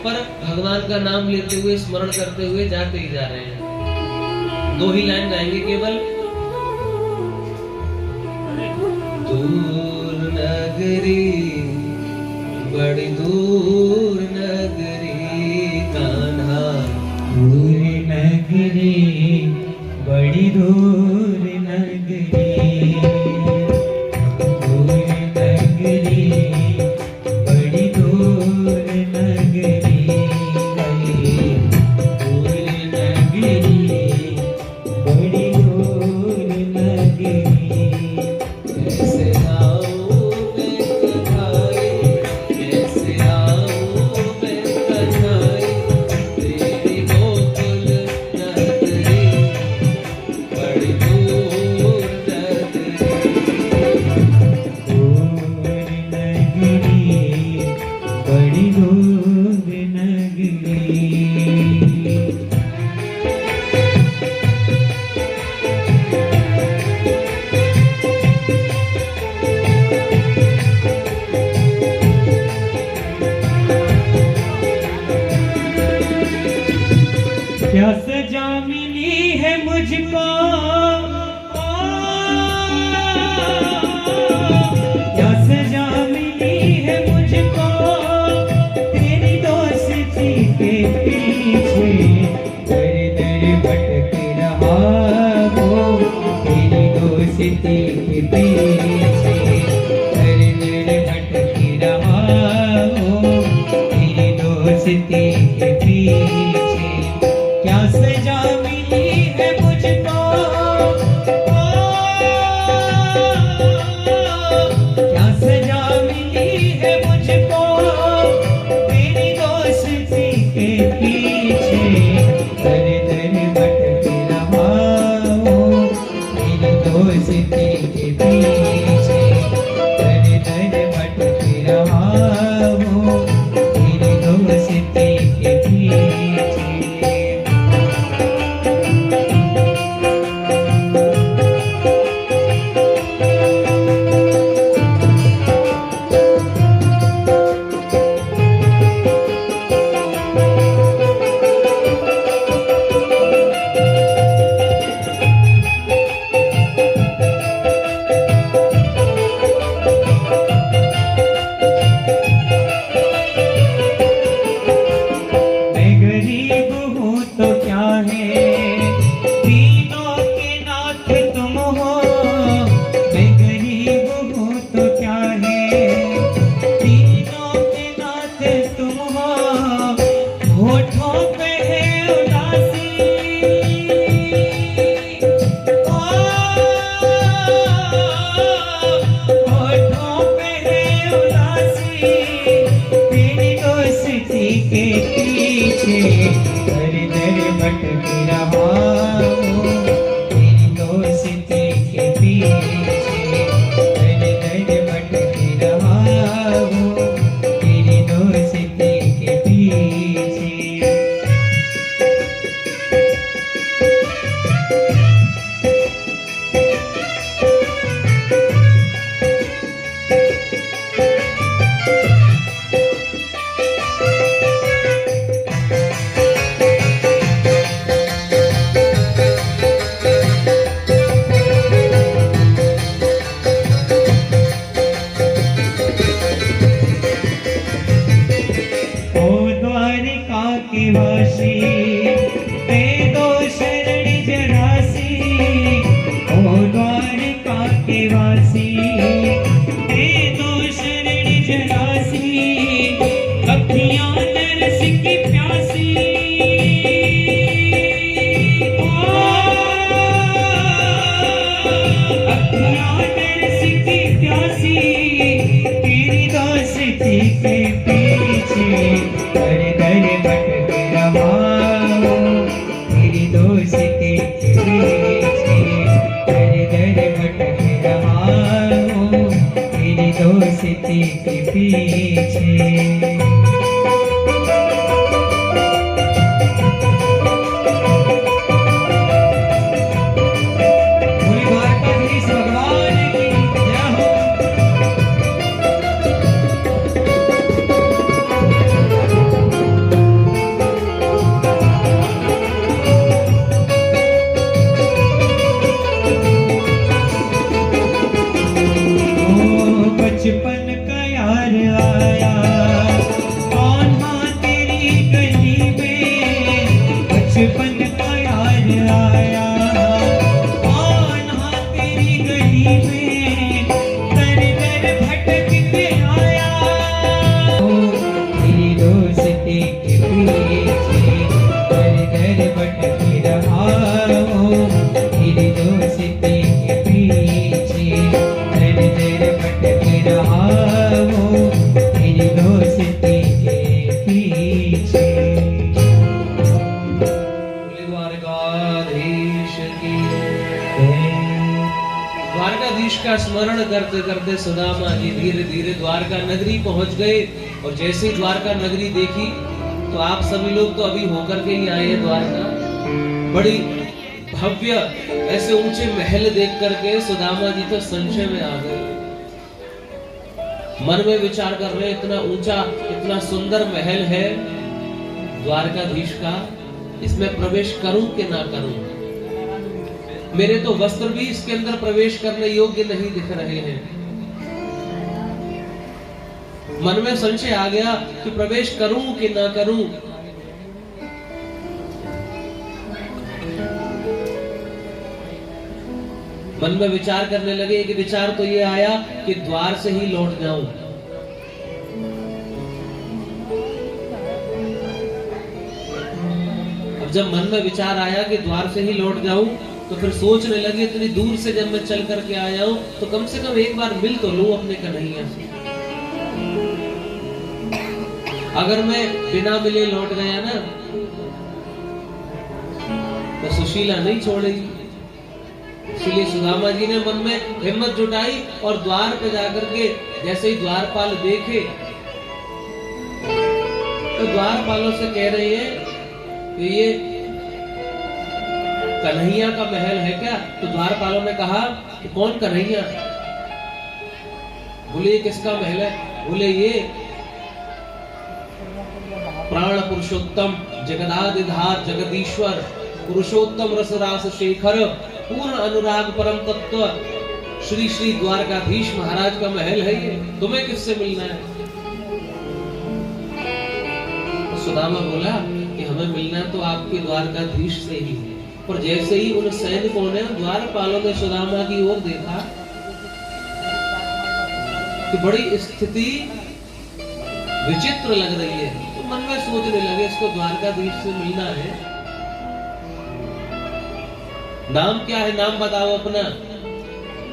पर भगवान का नाम लेते हुए स्मरण करते हुए जाते ही जा रहे हैं। 2 ही लाइन गाएंगे केवल। दूर नगरी बड़ी दूर नगरी कान्हा, दूर नगरी बड़ी दूर नगरी, दूर नगरी बड़ी दूर नगरी, दूर नगरी बड़ी दूर नगरी। कैसे आऊं मैं कन्हाई, कैसे आऊं मैं कन्हाई, तेरी गोकुल नगरी बड़ी दूर नगरी। दूर नगरी बड़ी दूर नगरी। क्या सजा मिली है मुझको, क्या सजा मिली है मुझको, तेरी दोस्ती के पीछे दर दर भटक रहा हूँ, तेरी दोस्ती के पीछे दर दर भटक रहा हूँ, तेरी दोस्ती के पीछे। क्या सजा मिली है मुझको, क्या सजा मिली है मुझको, तेरी दोस्ती के पीछे दर दर भटक रहा हूँ, तेरी दोस्ती के पीछे दर दर भटक रहा हूँ, तेरी दोस्ती के पीछे। मैं गरीब हूँ तो क्या है, तीनों के नाथ तुम हो। मैं गरीब हूँ तो क्या है, तीनों के नाथ तुम हो। होठों पे है उदासी, होठों पे है उदासी, तेरी दोस्ती के पीछे दर दर भटक रहा हूँ, तेरी दोस्ती के पीछे दर दर भटक रहा हूँ, तेरी दोस्ती के पीछे। ओ द्वारिका की वासी, दे दो शरण जरासी, ओ द्वारिका की वासी, दे दो शरण जरासी, अखियां नरस की प्यासी, अखियां नरस की प्यासी, तेरी दोस्ती के पीछे दर दर भटक रहा हूँ, तेरी दोस्ती के पीछे दर दर भटक रहा दोस्ती के पीछे। बचपन का यार आया कान्हा तेरी गली में, बचपन का यार आया कान्हा तेरी गली में, दर दर भटक के आया तेरी दोस्ती के पीछे, दर दर भटक रहा हूँ तेरी दोस्ती के पीछे, दर दर भटक रहा हूँ तेरी दोस्ती के पीछे। द्वारकाधीश की द्वारकाधीश का स्मरण करते करते सुदामा जी धीरे धीरे द्वारका नगरी पहुंच गए। और जैसे ही द्वारका नगरी देखी तो आप सभी लोग तो अभी होकर के ही आए हैं द्वारका, बड़ी भव्य ऐसे ऊंचे महल देख करके सुदामा जी तो संशय में आ गए। मन में विचार कर रहे इतना ऊंचा इतना सुंदर महल है द्वारकाधीश का, इसमें प्रवेश करूं कि ना करूं? मेरे तो वस्त्र भी इसके अंदर प्रवेश करने योग्य नहीं दिख रहे हैं। मन में संशय आ गया कि प्रवेश करूं कि ना करूं। मन में विचार करने लगे कि विचार तो ये आया कि द्वार से ही लौट जाऊं। अब जब मन में विचार आया कि द्वार से ही लौट जाऊं तो फिर सोचने लगे इतनी दूर से जब मैं चल करके आया हूं तो कम से कम एक बार मिल तो लूं अपने कन्हैया से। अगर मैं बिना मिले लौट गया ना तो सुशीला नहीं छोड़ेगी। इसलिए सुदामा जी ने मन में हिम्मत जुटाई और द्वार पे जाकर के जैसे ही द्वारपाल देखे तो द्वारपालों से कह रहे हैं कि ये कन्हैया का महल है क्या? तो द्वारपालों ने कहा कि कौन कन्हैया? बोले ये किसका महल है? बोले ये प्राण पुरुषोत्तम जगदादिधार जगदीश्वर पुरुषोत्तम रसरास शेखर पूर्ण अनुराग परम तत्व श्री श्री द्वारकाधीश महाराज का महल है ये, तुम्हें किससे मिलना है? तो सुदामा बोला कि हमें मिलना तो आपके द्वारकाधीश से ही है। और जैसे ही उन सैनिकों ने द्वारपालों ने सुदामा की ओर देखा कि बड़ी स्थिति विचित्र लग रही है, तो मन में सोचने लगे इसको द्वारकाधीश से मिलना है। नाम क्या है? नाम बताओ अपना।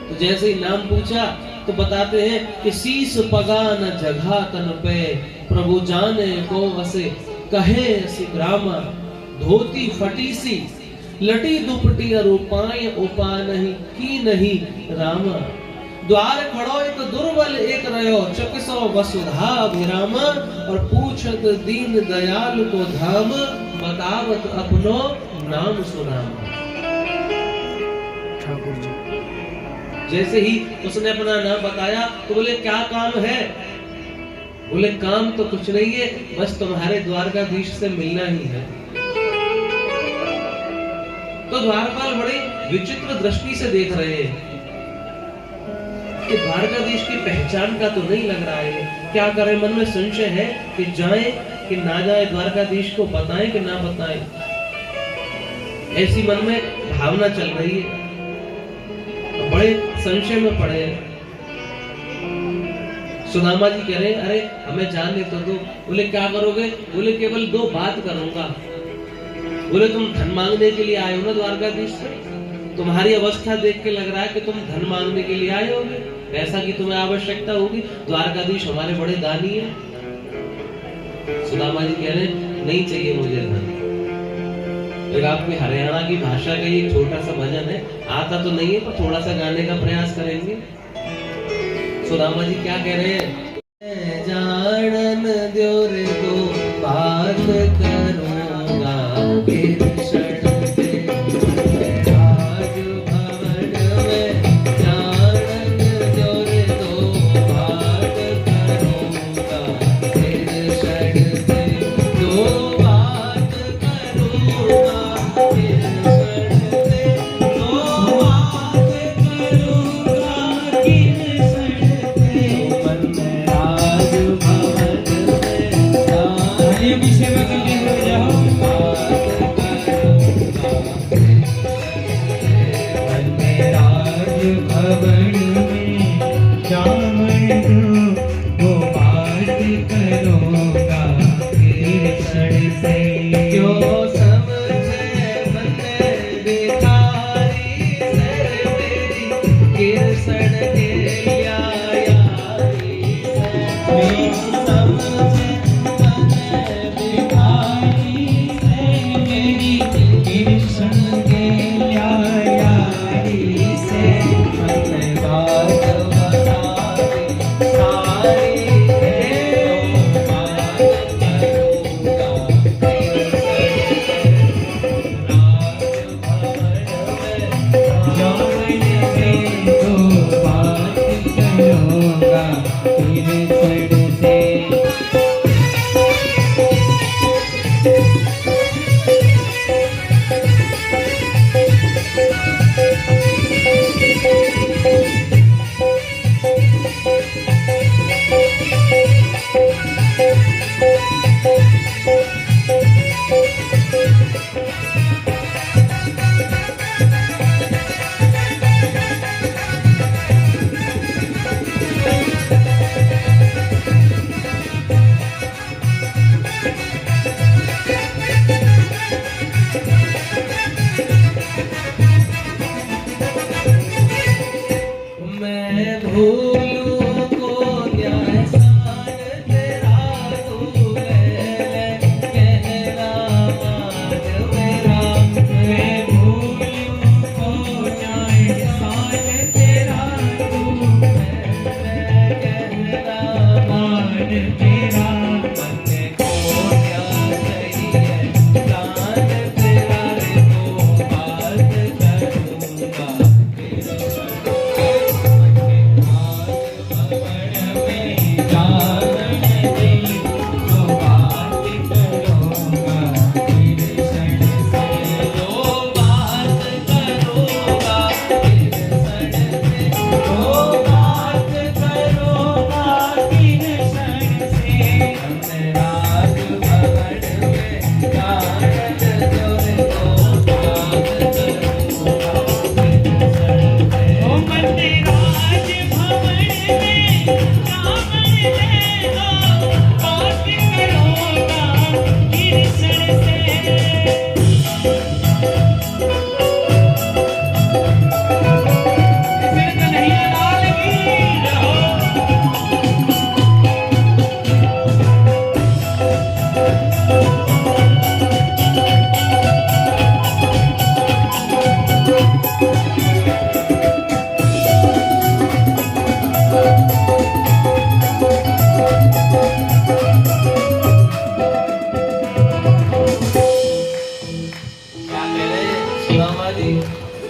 तो जैसे ही नाम पूछा तो बताते हैं कि शीस पगान जगह तन पे प्रभु जाने को वसे कहे सी ग्रामा धोती फटी सी लटी दुपटी रूपाय उपा नहीं की नहीं रामा द्वार खड़ो एक दुर्बल एक रयो चकिसो वसुधा विरामा और पूछत दीन दयाल को धाम बतावत अपनो नाम सुनामा। जैसे ही उसने अपना नाम बताया तो बोले क्या काम है? बोले काम तो कुछ नहीं है, बस तुम्हारे द्वारकाधीश से मिलना ही है। तो द्वारपाल बड़े विचित्र दृष्टि से देख रहे हैं कि द्वारकाधीश की पहचान का तो नहीं लग रहा है, क्या करें? मन में संशय है कि जाए कि ना जाए, द्वारकाधीश को बताएं कि ना बताएं, ऐसी मन में भावना चल रही है। बड़े संशय में पड़े हैं। सुदामा जी कह रहे अरे हमें जाने तो दो। बोले क्या करोगे? बोले केवल दो बात करूंगा। बोले तुम धन मांगने के लिए आए हो ना द्वारकाधीश से? तुम्हारी अवस्था देख के लग रहा है कि तुम धन मांगने के लिए आए होगे, ऐसा कि तुम्हें आवश्यकता होगी। द्वारकाधीश हमारे बड़े दानी है। सुदामा जी कह रहे नहीं चाहिए मुझे धन। एक आपकी हरियाणा की भाषा का ये छोटा सा भजन है, आता तो नहीं है पर थोड़ा सा गाने का प्रयास करेंगे। सुदामा जी क्या कह रहे हैं? जानन द्यो रे दो बात करूंगा फिर क्षण से राज भवन में। जानन द्यो रे दो बात करूंगा फिर क्षण से। दो बात करूंगा फिर क्षण से। दो बात करूंगा फिर क्षण से। मन में राज भवन में आइए पीछे में करके हो जाओ। मन में राज भवन में जामन दो वो बात करूंगा फिर क्षण से। क्यों समझे बंदे भिखारी सर मेरी किरसण के यारी से। समझे बंदे भिखारी से मेरी कृष्ण के यारी से। मन बात बताई सारी है। बात करूंगा फिर जामन में दो बात करूंगा फिर क्षण से। मैं भूलूं को न्यासान तेरा तू ले कहना मान मेरा। मैं भूलूं को न्यासान तेरा तू कहना मान तेरा। मन को क्या चाहिए जान तेरा रे तो बात करूंगा फिर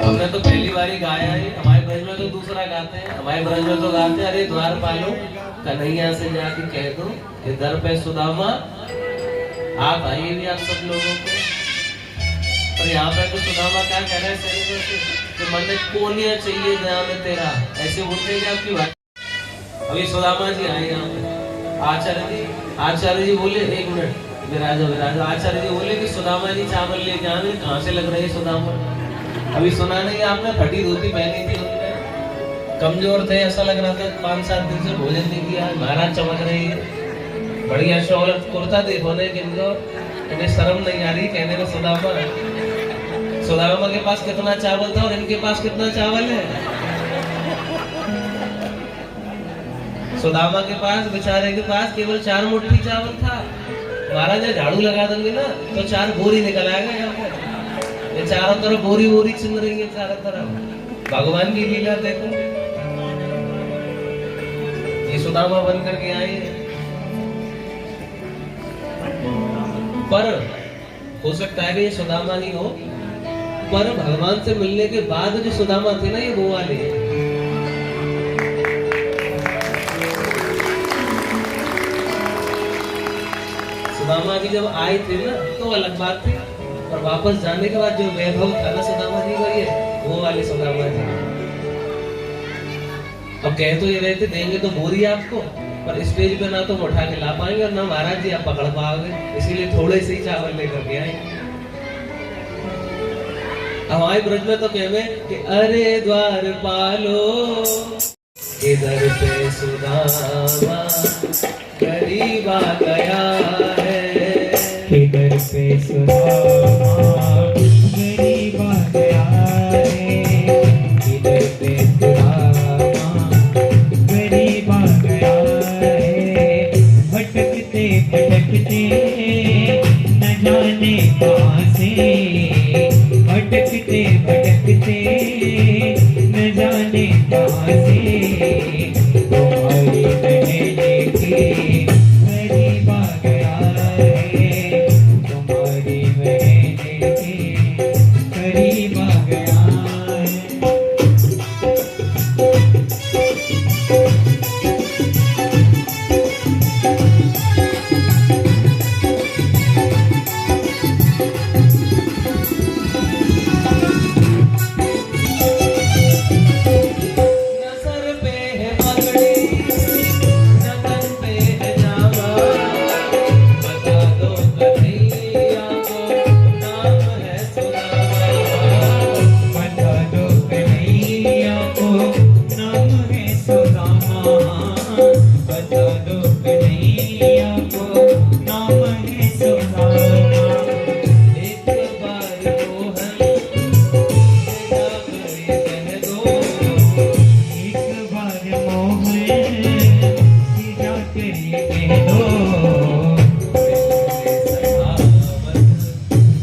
हमने तो पहली बारी गाया है। हमारे ब्रज में तो दूसरा गाते हैं। हमारे ब्रज में तो गाते हैं, अरे द्वार पालो कन्हैया से जाके कह दो कि दर पे सुदामा आप आइए भी आप सब लोगों को। और यहाँ पे तो सुदामा क्या कह रहे हैं कि मन में कोनिया चाहिए ध्यान तेरा, ऐसे बोलते हैं आपकी बात। अभी सुदामा जी आए यहाँ पे। आचार्य जी बोले एक मिनट विराजो विराजो। आचार्य जी बोले कि सुदामा जी चावल लेके आने, कहाँ से लग रहे हैं सुदामा? अभी सुना नहीं आपने, फटी धोती पहनी थी उन्होंने, कमजोर थे, ऐसा लग रहा था 5-7 दिन से भोजन नहीं किया। महाराज चमक रही है, बढ़िया शौर कुर्ता देखो ने किनको, इन्हें शर्म नहीं आ रही कहने में सुदामा के पास कितना चावल था और इनके पास कितना चावल है। सुदामा के पास, बेचारे के पास केवल 4 मुट्ठी चावल था। महाराज झाड़ू लगा देंगे ना तो 4 बोरी निकल आएगा यहाँ पर। ये चारों तरफ बोरी बोरी चिन रही है चारों तरफ। भगवान की लीला देखो। ये सुदामा बन करके आए हैं। पर हो सकता है कि ये सुदामा ही हो, पर भगवान से मिलने के बाद जो सुदामा थे ना, ये वो वाले हैं। सुदामा जी जब आए थे ना तो अलग बात थी, और वापस जाने के बाद जो वैभव था ना सुदामा जी का, ये वो वाले सुदामा जी। अब कह तो ये रहे थे देंगे तो बोरी आपको, पर स्टेज पे ना तो हम उठा के ला पाएंगे और ना महाराज जी आप पकड़ पाओगे, इसीलिए थोड़े से ही चावल लेकर के आए। हमारे ब्रज में तो कहवे कि अरे द्वार पालो इधर पे सुदामा गरीब आ गया है, इधर पे सुदामा गरीब आ गया है, इधर पे सुदामा गरीब आ गया है। भटकते भटकते न जाने कहाँ से, भटकते भटकते न जाने कहाँ से, तुम्हारी कहने के गरीब आ गया है, तुम्हारी कहने के गरीब आ गया है। नजर पे है पगड़ी, नगन पे है जामा, बता दो कन्हैया को नाम है सुदामा। बता दो कन्हैया को नाम है सुदामा, बता दो कन्हैया को नाम है सुदामा। एक बार मोहन से जाकर ये कह दो, एक बार मोहन से जाकर ये कह दो,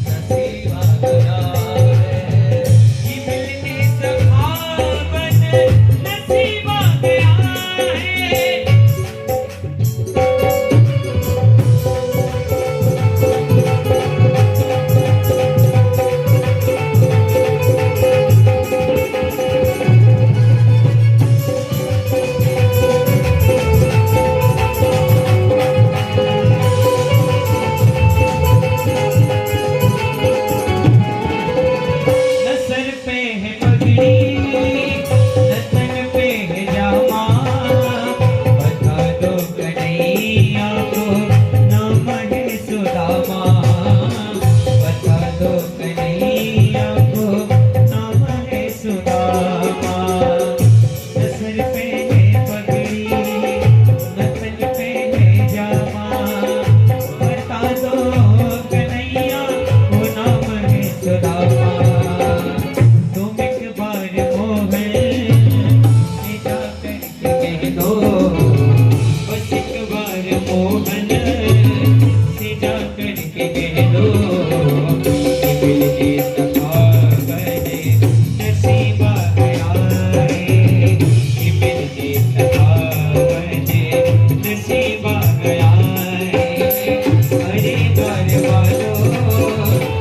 नसीब आ गया है। कि मिलने सखावत नसीब आ गया है। न सर पे है पगड़ी, न तन पे है जामा, बता दो कन्हैया को नाम है सुदामा, बता दो कन्हैया को नाम है सुदामा। न सर पे है पगड़ी, न तन पे है जामा, बता दो कन्हैया को नाम है सुदामा। तुम एक बार मोहन से जाकर के कह दो, बस एक बार मोहन से जाकर के कह दो, कि मिलके सखावत नसीब आ गया है, कि मिलके सखावत नसीब आ गया है। अरे द्वार वालों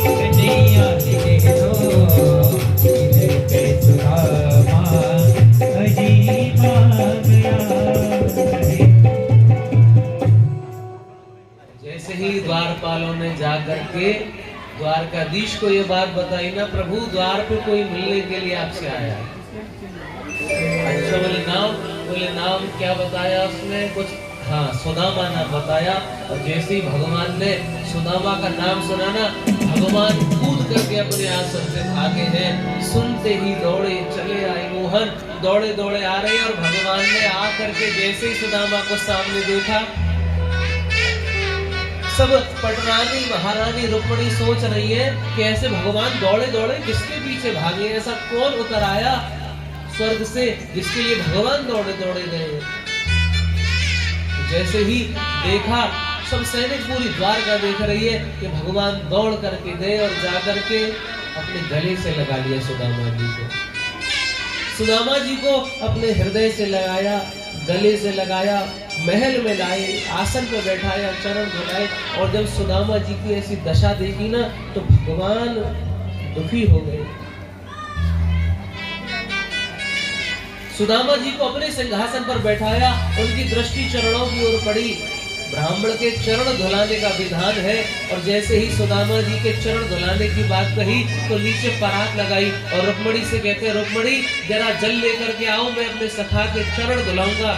कन्हैया से कह दो, इधर पे सुदामा अजीब आ गया है। जैसे ही द्वारपालों ने जाकर के द्वारकाधीश को ये बात बताई ना, प्रभु द्वार पे कोई मिलने के लिए आपसे आया है। अच्छा बोले नाम क्या बताया उसने? कुछ हाँ सुदामा नाम बताया। और जैसे ही भगवान ने सुदामा का नाम सुना ना, भगवान कूद करके अपने आसन से भागे हैं। सुनते ही दौड़े चले आए मोहन, दौड़े दौड़े आ रहे हैं। और भगवान ने आकर के जैसे ही सुदामा को सामने देखा, सब पटरानी महारानी रुक्मिणी सोच रही है कि ऐसे भगवान दौड़े दौड़े किसके पीछे भागे, ऐसा कौन उतर आया स्वर्ग से जिसके लिए भगवान दौड़े दौड़े गए। जैसे ही देखा, सब सैनिक पूरी द्वारका देख रही है कि भगवान दौड़ करके गए और जाकर के अपने गले से लगा लिया सुदामा जी को। सुदामा जी को अपने हृदय से लगाया, गले से लगाया, महल में लाए, आसन पर बैठाया, चरण धुलाए। और जब सुदामा जी की ऐसी दशा देखी ना तो भगवान दुखी हो गए। सुदामा जी को अपने सिंहासन पर बैठाया, उनकी दृष्टि चरणों की ओर पड़ी। ब्राह्मण के चरण धुलाने का विधान है, और जैसे ही सुदामा जी के चरण धुलाने की बात कही तो नीचे परात लगाई और रुक्मणी से कहते, रुक्मणी जरा जल लेकर के आओ, मैं अपने सखा के चरण धुलाऊंगा।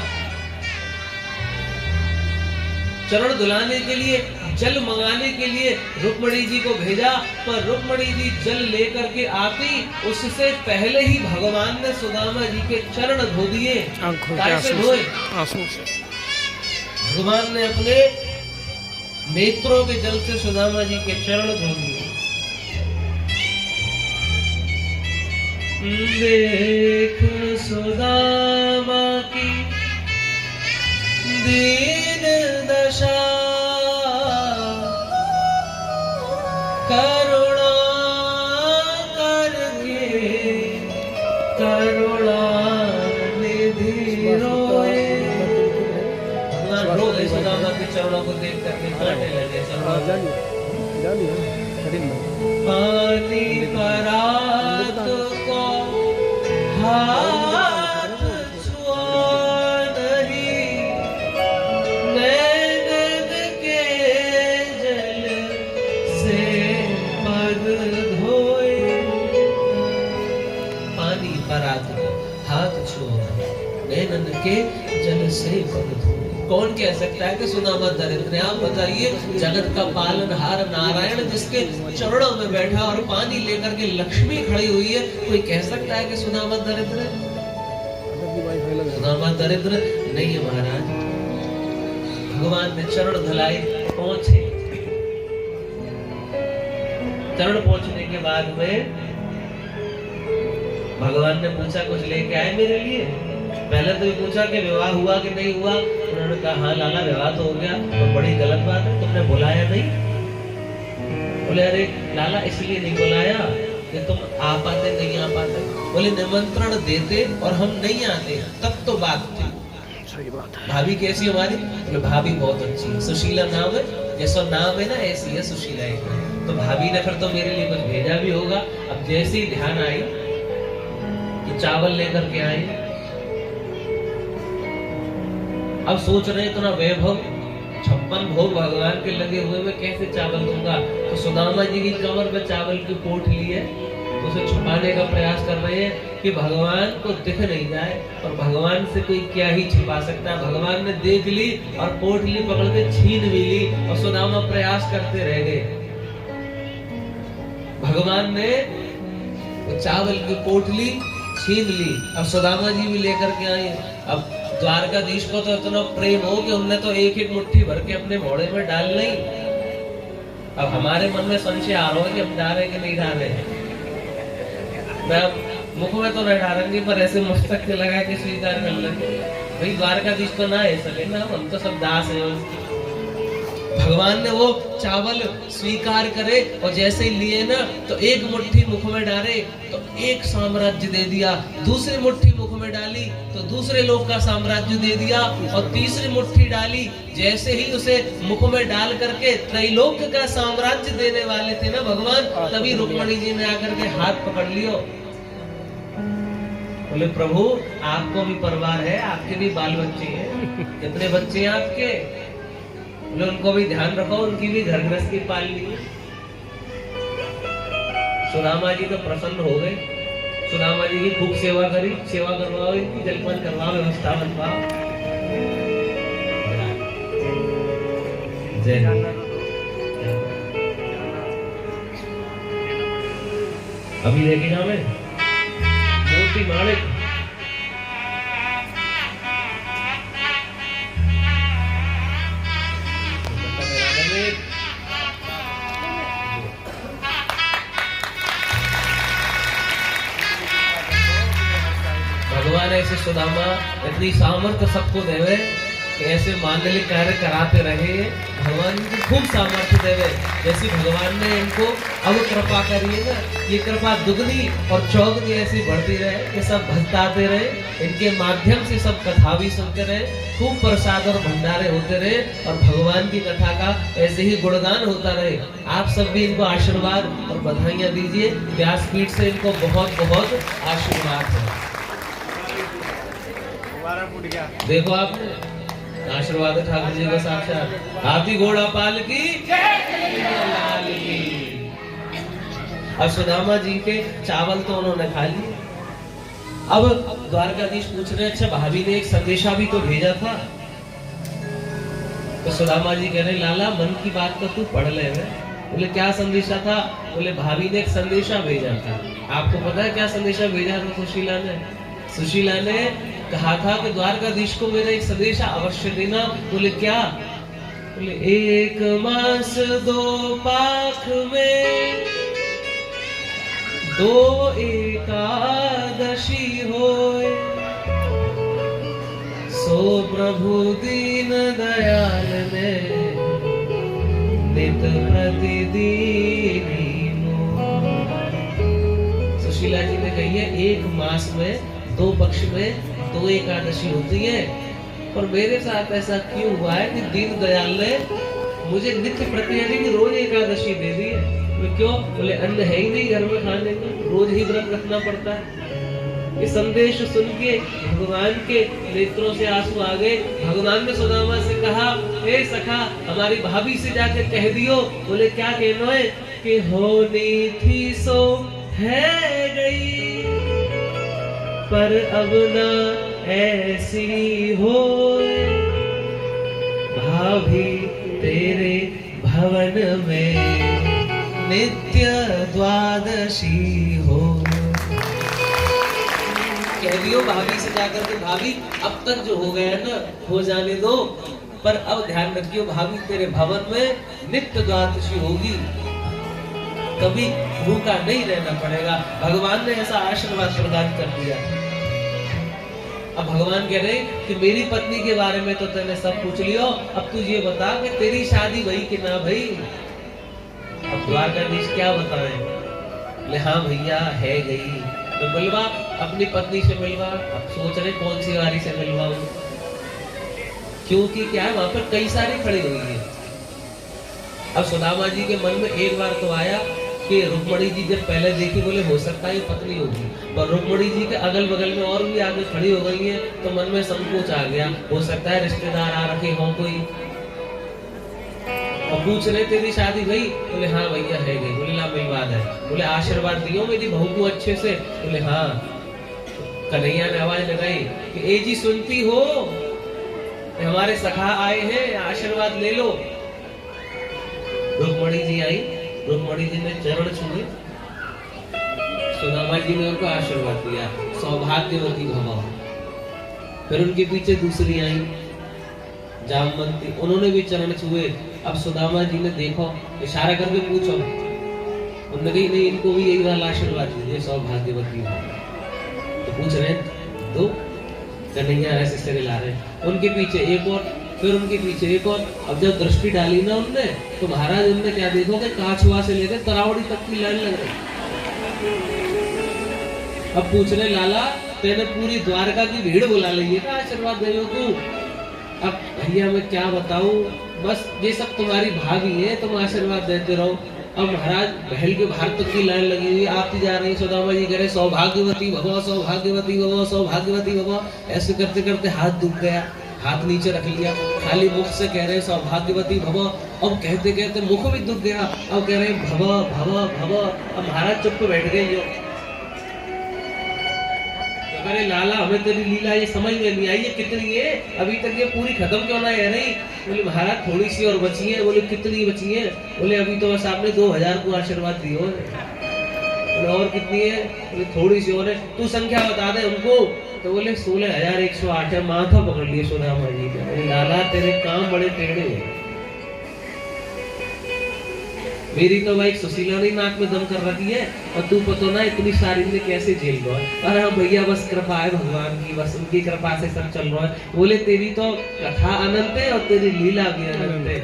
चरण धुलाने के लिए, जल मंगाने के लिए रुक्मणी जी को भेजा, पर रुक्मणी जी जल लेकर के आती, उससे पहले ही भगवान ने सुदामा जी के चरण धो दिए। कैसे धोए? भगवान ने अपने नेत्रों के जल से सुदामा जी के चरण धो दिए। देख सुदामा की दीन दशा, करुणा करके करुणा निधि रोए। भगवान रो गए सुदामा के चरणों को देख करके, कांटे लगे पानी परात को हाथ छुआ नहीं, नैनद के जल से पग धोए। पानी परात को हाथ छुआ, नैनद के जल से पग धोए। कौन कह सकता है कि सुदामा दरिद्र है? आप बताइए, जगत का पालनहार नारायण जिसके चरणों में बैठा और पानी लेकर के लक्ष्मी खड़ी हुई है, कोई कह सकता है कि सुदामा दरिद्र है? सुदामा दरिद्र नहीं है महाराज। भगवान ने चरण धुलाए, पहुंचे। चरण पहुंचने के बाद में भगवान ने पूछा, कुछ लेके आए मेरे लिए? पहले तो ये पूछा कि विवाह हुआ कि नहीं हुआ। उन्होंने कहा हाँ लाला विवाह तो हो गया, तो बड़ी गलत बात है, तुमने बुलाया नहीं। बोले अरे लाला इसलिए नहीं बुलाया कि तुम आ पाते नहीं आ पाते। बोले निमंत्रण देते और हम नहीं आते तब तो बात थी। सही बात है। भाभी कैसी हमारी? बोले भाभी बहुत अच्छी है, सुशीला नाम है, जैसा नाम है ना ऐसी है सुशीला एक। तो भाभी ने फिर तो मेरे लिए कुछ भेजा भी होगा। अब जैसे ही ध्यान आई कि चावल लेकर के आई, अब सोच रहे इतना वैभव, 56 भोग भगवान के लगे हुए, मैं कैसे चावल दूंगा? तो सुदामा जी की कमर पे चावल की पोटली है, तो उसे छुपाने का प्रयास कर रहे हैं कि भगवान को दिख नहीं जाए। और भगवान से कोई क्या ही छिपा सकता है। भगवान ने देख ली और पोटली पकड़ के छीन भी ली, और सुदामा प्रयास करते रह गए। भगवान ने चावल की पोटली छीन ली, अब सुदामा जी भी लेकर के आए। अब द्वारकाधीश को तो इतना प्रेम हो कि उनने तो एक एक मुट्ठी भर के अपने घोड़े में डाल ली। अब हमारे मन में संशय आ रहा है कि हम जा रहे कि नहीं जा रहे हैं। मैं मुख में तो नहीं डालेंगे, पर ऐसे मस्तक के लगा के स्वीकार कर लेंगे। भाई द्वारकाधीश तो ना ऐसा लेना, हम तो सब दास है उसकी। भगवान ने वो चावल स्वीकार करे और जैसे ही लिए ना तो एक मुट्ठी मुख में डाले तो एक साम्राज्य दे दिया, दूसरी मुट्ठी मुख में डाली तो दूसरे लोग का साम्राज्य दे दिया, और तीसरी मुट्ठी डाली, जैसे ही उसे मुख में डाल करके त्रैलोक्य का साम्राज्य देने वाले थे ना भगवान, तभी रुक्मणी जी ने आकर के हाथ पकड़ लियो। बोले प्रभु आपको भी परिवार है, आपके भी बाल बच्चे हैं, कितने बच्चे हैं आपके? बोले उनको भी ध्यान रखो, उनकी भी घर गृहस्थी पाल ली। सुदामा जी तो प्रसन्न हो गए, सुदामा जी की खूब सेवा करी, सेवा करवाओ, इनकी जलपान करवाओ, व्यवस्था बनवाओ। जय अभी लेके जाओ मैं मोती माणिक। भगवान ऐसे सुदामा इतनी सामर्थ्य सबको देवे कि ऐसे मांगलिक कार्य कराते रहे, भगवान इनको खूब सामर्थ्य देवे। जैसी भगवान ने इनको अब कृपा करिए ना, ये कृपा दुगनी और चौगनी ऐसी बढ़ती रहे कि सब भक्ताते रहे, इनके माध्यम से सब कथा भी सुनते रहे, खूब प्रसाद और भंडारे होते रहे और भगवान की कथा का ऐसे ही गुणगान होता रहे। आप सब भी इनको आशीर्वाद और बधाइयां दीजिए। व्यासपीठ से इनको बहुत बहुत आशीर्वाद है। देखो आपने आशीर्वाद है ठाकुर जी का साक्षात। हाथी घोड़ा पाल की लाल की। अब सुदामा जी के चावल तो उन्होंने खा लिए। अब द्वारकाधीश पूछ रहे, अच्छा भाभी ने एक संदेशा भी तो भेजा था। तो सुदामा जी कह रहे, लाला मन की बात तो तू पढ़ ले। बोले क्या संदेशा था? बोले भाभी ने एक संदेशा भेजा था। आपको पता है क्या संदेशा भेजा था सुशीला ने? सुशीला ने कहा था कि द्वारकाधीश को मेरा एक संदेशा अवश्य देना। बोले क्या? बोले 1 मास 2 पाख में 2 एकादशी होए, सो प्रभु दीन दयाल ने नित प्रतिदिन। सुशीला जी ने कही है 1 मास में 2 पक्ष में 2 एकादशी होती है, पर मेरे साथ ऐसा क्यों हुआ है कि दीन दयाल ने मुझे नित्य प्रतिदिन रोज एकादशी दे दी है। तो क्यों? बोले अन्न है ही नहीं घर में खाने को, रोज ही व्रत रखना पड़ता है। ये संदेश सुन के भगवान के नेत्रों से आंसू आ गए। भगवान ने सुदामा से कहा, हे सखा हमारी भाभी से जाकर कह दियो। बोले क्या कहना है? कि होनी थी सो है गई, पर अब न ऐसी होए, भाभी तेरे भवन में नित्य द्वादशी हो। कह दियो भाभी से जाकर के, भाभी अब तक जो हो गया ना हो जाने दो, पर अब ध्यान रखियो भाभी तेरे भवन में नित्य द्वादशी होगी, कभी भूखा नहीं रहना पड़ेगा। भगवान ने ऐसा आशीर्वाद प्रदान कर दिया। अब भगवान कह रहे कि मेरी पत्नी के बारे में तो तूने सब पूछ लियो, अब तू ये बता कि तेरी शादी भई कि ना भई। अब द्वारकाधीश क्या बताए? बोले हाँ भैया है गई। तो मिलवा अपनी पत्नी से मिलवा। अब सोच रहे कौन सी वाली से मिलवाऊं, क्योंकि क्या है वहां पर कई सारी खड़ी हुई है। अब सुदामा जी के मन में एक बार तो आया कि रुक्मणी जी जब पहले देखी, बोले हो सकता है ये पत्नी होगी, पर रुक्मणी जी के अगल बगल में और भी आगे खड़ी हो गई है, तो मन में संकोच आ गया, हो सकता है रिश्तेदार आ रखे हो कोई। अब पूछ रहे तेरी शादी भई? बोले हाँ भैया है गई। बोले ला मिलवा दे। बोले आशीर्वाद दियो मेरी बहू को अच्छे से। बोले हाँ। कन्हैया ने आवाज लगाई कि ए जी सुनती हो, हमारे सखा आए हैं, आशीर्वाद ले लो। रुक्मणी जी आई, रुक्मणी जी ने चरण छुए, सुदामा जी ने उनको आशीर्वाद दिया, सौभाग्यवती भव। फिर उनके पीछे दूसरी आई जामवंती, उन्होंने भी चरण छुए। अब सुदामा जी ने देखो, इशारा करके पूछो, उन्होंने कही नहीं इनको भी यही वाला आशीर्वाद दीजिए, सौभाग्यवती भव। तो पूछ रहे दो, कन्हैया ऐसे सिरे ला रहे, उनके पीछे एक और, फिर उनके पीछे एक और। अब जब दृष्टि डाली ना उनने, तो महाराज उनने क्या देखोगे, काछुआ से लेकर तरावड़ी तक की लाइन लग रही। अब पूछ रहे लाला तेने पूरी द्वारका की भीड़ बुला ली है, आशीर्वाद दे लो तू। अब भैया मैं क्या बताऊं, बस ये सब तुम्हारी भाभी है, तुम आशीर्वाद देते रहो। अब महाराज महल के बाहर तक की लाइन लगी हुई, आती जा रही। सुदामा जी कह रहे सौभाग्यवती भव, सौभाग्यवती भव, सौभाग्यवती भव। ऐसे करते करते हाथ दुख गया, हाथ नीचे रख लिया, खाली मुख से कह रहे सौभाग्यवती भव। अब कहते कहते मुख भी दुख गया, अब कह रहे भव भव भव। अब महाराज चुप बैठ गए। जो अरे लाला हमें तेरी लीला ये समझ में नहीं आई, ये कितनी है, अभी तक ये पूरी खत्म क्यों ना है? नहीं। बोले महाराज थोड़ी सी और बची है। बोले कितनी बची है? बोले अभी तो बस आपने 2000 को आशीर्वाद दियो। बोले और कितनी है? बोले थोड़ी सी और है। तू संख्या बता दे उनको। तो बोले 16,108 है। माथा पकड़ लिए सुदामा जी का। लाला तेरे काम बड़े टेढ़े हैं, मेरी तो भाई सुशीला ने नाक में दम कर रखी है और तू पतो ना इतनी सारी ने कैसे झेल रहा है। अरे हाँ भैया बस कृपा है भगवान की, बस उनकी कृपा से सब चल रहा है। बोले तेरी तो कथा अनंत है और तेरी लीला भी अनंत है।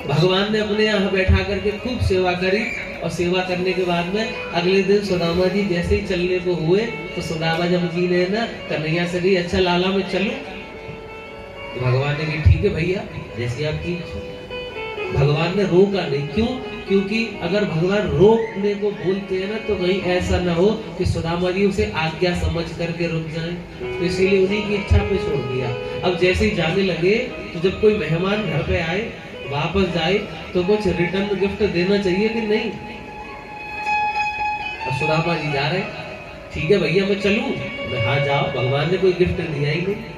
भगवान ने अपने यहाँ बैठा करके खूब सेवा करी और सेवा करने के बाद में अगले दिन सुदामा जी जैसे ही चलने को हुए तो सुदामा जब जी ने ना कन्हैया से कही अच्छा लाला मैं चलूं, तो भगवान ने कहा ठीक है भैया जैसी आपकी इच्छा। भगवान ने रोका नहीं, क्यों? क्योंकि अगर भगवान रोकने को बोलते हैं ना तो कहीं ऐसा ना हो कि सुदामा जी उसे आज्ञा समझ करके रुक जाएं, तो इसीलिए उन्हीं की इच्छा पे छोड़ दिया। अब जैसे ही जाने लगे तो जब कोई मेहमान घर पे आए वापस जाए तो कुछ रिटर्न गिफ्ट देना चाहिए कि नहीं। और सुदामा जी जा रहे, ठीक है भैया मैं चलूं, मैं हाँ जाओ, भगवान ने कोई गिफ्ट दिया ही नहीं।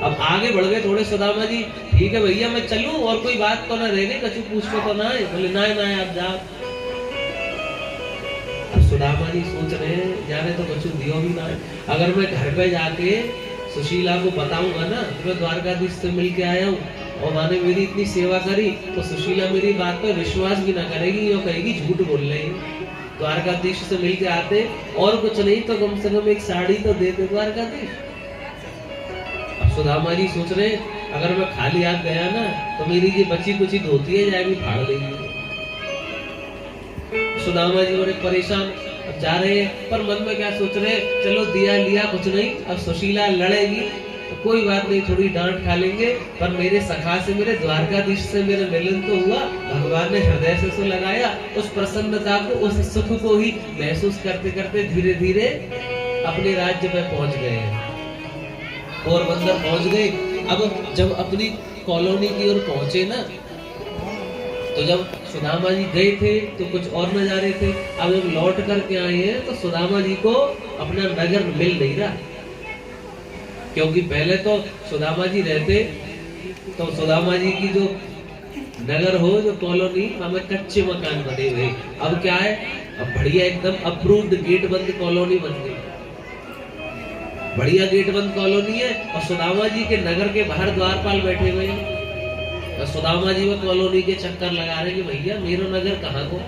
अब आगे बढ़ गए थोड़े सुदामा जी, ठीक है भैया मैं चलूं और कोई बात तो ना रह गई, कछु पूछने तो ना है। बोले ना ना आप जाओ। अब सुदामा जी सोच रहे हैं जाने तो कछु दियो भी ना है, अगर मैं घर पे जाके सुशीला को बताऊंगा ना मैं द्वारकाधीश से मिल के आया हूँ और माने मेरी इतनी सेवा करी, तो सुशीला मेरी बात पे विश्वास भी ना करेगी और कहेगी झूठ बोल रही है। द्वारकाधीश से मिल के आते और कुछ नहीं तो कम से कम एक साड़ी तो देते द्वारकाधीश। सुदामा जी सोच रहे अगर मैं खाली हाथ गया ना तो मेरी ये बची कुछ धोती है जाएगी फाड़ देगी। सुदामा जी बड़े परेशान अब जा रहे हैं, पर मन में क्या सोच रहे चलो दिया लिया कुछ नहीं, अब सुशीला लड़ेगी तो कोई बात नहीं, थोड़ी डांट खा लेंगे, पर मेरे सखा से मेरे द्वारकाधीश से मेरे मिलन तो हुआ। भगवान ने हृदय से सो लगाया, उस प्रसन्नता को उस सुख को ही महसूस करते करते धीरे धीरे अपने राज्य में पहुंच गए और बंदर पहुंच गए। अब जब अपनी कॉलोनी की ओर पहुंचे ना तो जब सुदामा जी गए थे तो कुछ और नजारे थे। अब जब लौट करके आए हैं तो सुदामा जी को अपना नगर मिल नहीं रहा, क्योंकि पहले तो सुदामा जी रहते तो सुदामा जी की जो नगर हो जो कॉलोनी हमें कच्चे मकान बने हुए, अब क्या है अब बढ़िया एकदम अप्रूव्ड गेट बंद कॉलोनी बन गई, बढ़िया गेट बंद कॉलोनी है और सुदामा जी के नगर के बाहर द्वारपाल बैठे हुए हैं और सुदामा जी वो कॉलोनी के चक्कर लगा रहे कि भैया मेरा नगर कहाँ को।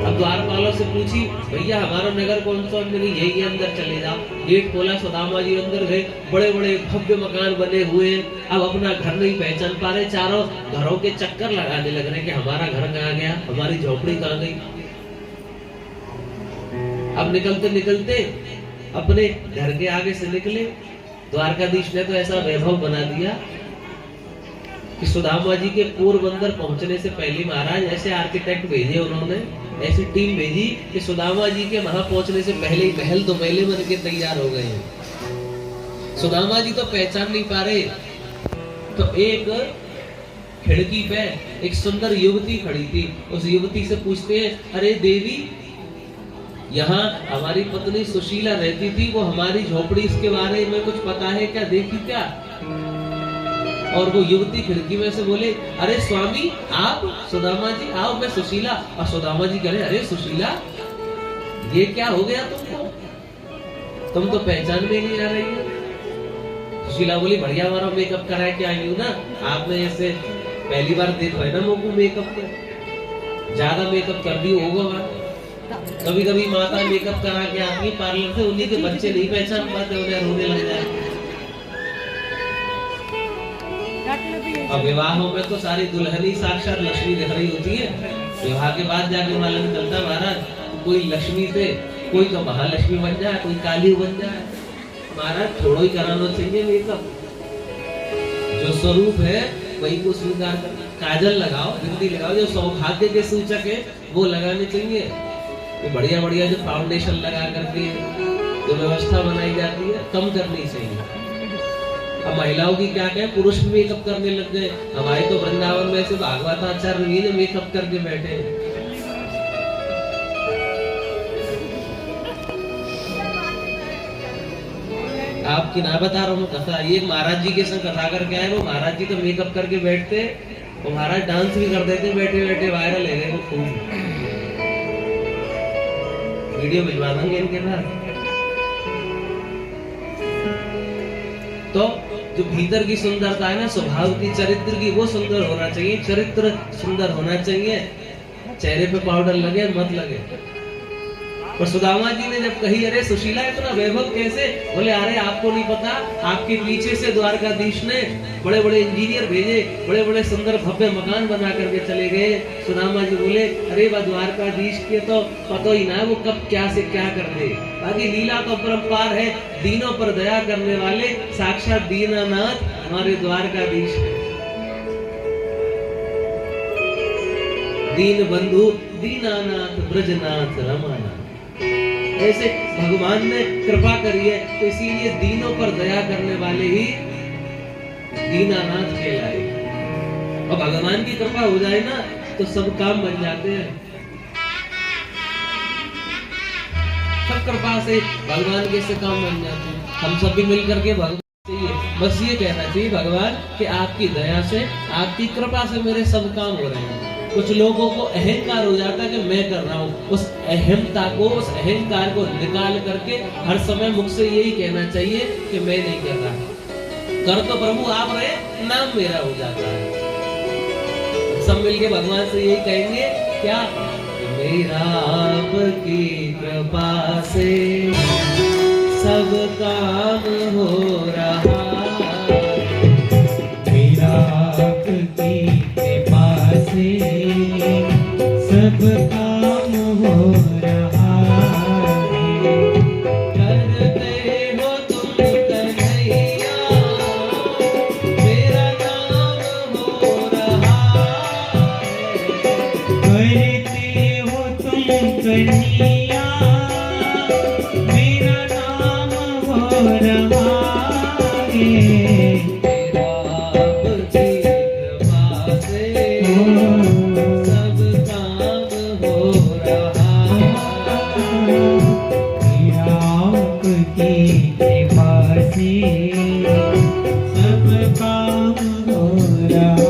अब द्वारपालों से पूछी भैया हमारा नगर कौन सा, यही अंदर चले जाओ। गेट खोला, सुदामा जी अंदर गए, बड़े बड़े भव्य मकान बने हुए हैं। अब अपना घर नहीं पहचान पा रहे, चारों घरों के चक्कर लगाने लग रहे कि हमारा घर कहाँ गया, हमारी झोपड़ी कहाँ गई। अब निकलते निकलते अपने घर के आगे से निकले, द्वारकाधीश ने तो ऐसा वैभव बना दिया कि सुदामा जी के पोरबंदर पहुंचने से पहले महाराज ऐसे आर्किटेक्ट भेजे, उन्होंने ऐसी टीम भेजी कि सुदामा जी के वहां पहुंचने से पहले ही महल दो महले बन के तैयार हो गए हैं। सुदामा जी तो पहचान नहीं पा रहे, तो एक खिड़की पे एक सुंदर युवती खड़ी थी, उस युवती से पूछते हैं अरे देवी यहाँ हमारी पत्नी सुशीला रहती थी, वो हमारी झोपड़ी इसके बारे में कुछ पता है क्या, देखी क्या। और वो युवती खिड़की में से बोले अरे स्वामी आप सुदामा जी आओ मैं सुशीला। और सुदामा जी कह रहे अरे सुशीला ये क्या हो गया तुमको, तुम तो पहचान में नहीं आ रही हो। सुशीला बोली बढ़िया हमारा मेकअप करा के आई हूँ ना, आपने ऐसे पहली बार देखा है ना मोको मेकअप के, ज्यादा मेकअप कर दी होगा। कभी कभी माता मेकअप करा के आती पार्लर से, उन्हीं के बच्चे नहीं पहचान पाते, उन्हें रोने लग जाए। अब विवाहों में तो सारी दुल्हनी साक्षात लक्ष्मी दिख रही होती है, विवाह के बाद जाके मालूम चलता महाराज कोई लक्ष्मी से कोई तो महालक्ष्मी बन जाए, कोई काली बन जाए। महाराज थोड़ा ही कराना चाहिए मेकअप, जो स्वरूप है वही को स्वीकार कर। काजल लगाओ, बिंदी लगाओ, जो सौभाग्य के सूचक है वो लगाने चाहिए। बढ़िया बढ़िया जो फाउंडेशन लगा करके जो व्यवस्था बनाई जाती है कम करनी चाहिए। अब महिलाओं की क्या कहें, पुरुष भी मेकअप करने लग गए। हमारे तो वृंदावन में ऐसे भागवताचार्य भी मेकअप करके बैठे। आपकी ना बता रहा हूँ कथा, ये महाराज जी के संग कथा करके आए, वो महाराज जी तो मेकअप करके बैठते और महाराज डांस भी कर देते बैठे बैठे, वायरल है वो खूब, वीडियो भिजवा देंगे इनके साथ। तो जो भीतर की सुंदरता है ना, स्वभाव की, चरित्र की, वो सुंदर होना चाहिए। चरित्र सुंदर होना चाहिए, चेहरे पे पाउडर लगे मत लगे। और सुदामा जी ने जब कही, अरे सुशीला इतना वैभव कैसे? बोले अरे आपको नहीं पता, आपके पीछे से द्वारकाधीश ने बड़े बड़े इंजीनियर भेजे, बड़े बड़े सुंदर भव्य मकान बना करके चले गए। सुदामा जी बोले अरे वह द्वारकाधीश के तो पता ही ना वो कब क्या से क्या कर दे। बाकी लीला तो परम्पार है, दीनों पर दया करने वाले साक्षात दीनानाथ हमारे द्वारकाधीश है। दीन बंधु दीनानाथ ब्रजनाथ रमानाथ, ऐसे भगवान ने कृपा करी है, तो इसीलिए दीनों पर दया करने वाले ही दीनानाथ कहलाए। और भगवान की कृपा हो जाए ना तो सब काम बन जाते हैं। सब कृपा से भगवान के से काम बन जाते हैं। हम सब भी मिलकर के भगवान से बस ये कहना चाहिए, भगवान कि आपकी दया से, आपकी कृपा से मेरे सब काम हो रहे हैं। कुछ लोगों को अहंकार हो जाता है कि मैं कर रहा हूँ, उस अहमता को, उस अहंकार को निकाल करके हर समय मुख से यही कहना चाहिए कि मैं नहीं कर रहा, कर तो प्रभु आप रहे, नाम मेरा हो जाता है। सब मिलके भगवान से यही कहेंगे क्या, मेरा आपकी कृपा से सब काम हो रहा, मेरा आपकी कृपा से सब काम हो रहा है। करते हो तुम कन्हैया, मेरा नाम हो रहा है। करते हो तुम कन्हैया, मेरा नाम हो रहा है। मेरा आपकी कृपा से सब काम हो रहा है। मेरा आपकी कृपा से सब काम हो रहा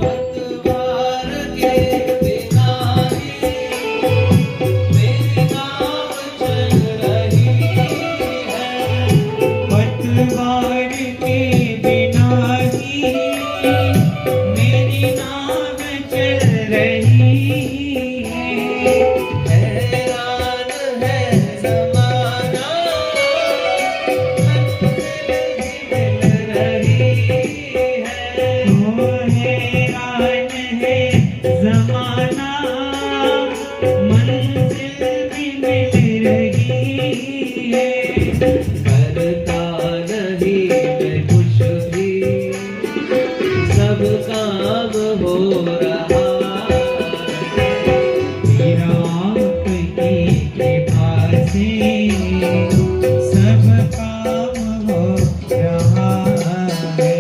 पतवार के बिना ही मेरी नाव चल रही है। पतवार के बिना ही मेरी नाव चल रही है। हैरान है ज़माना, मंजिल मिल रही है। ओ हैरान है ज़माना, मंजिल भी मिल रही है। करता नहीं मैं कुछ भी, सब काम हो रहा है। मेरा आपकी कृपा से सब काम हो रहा है।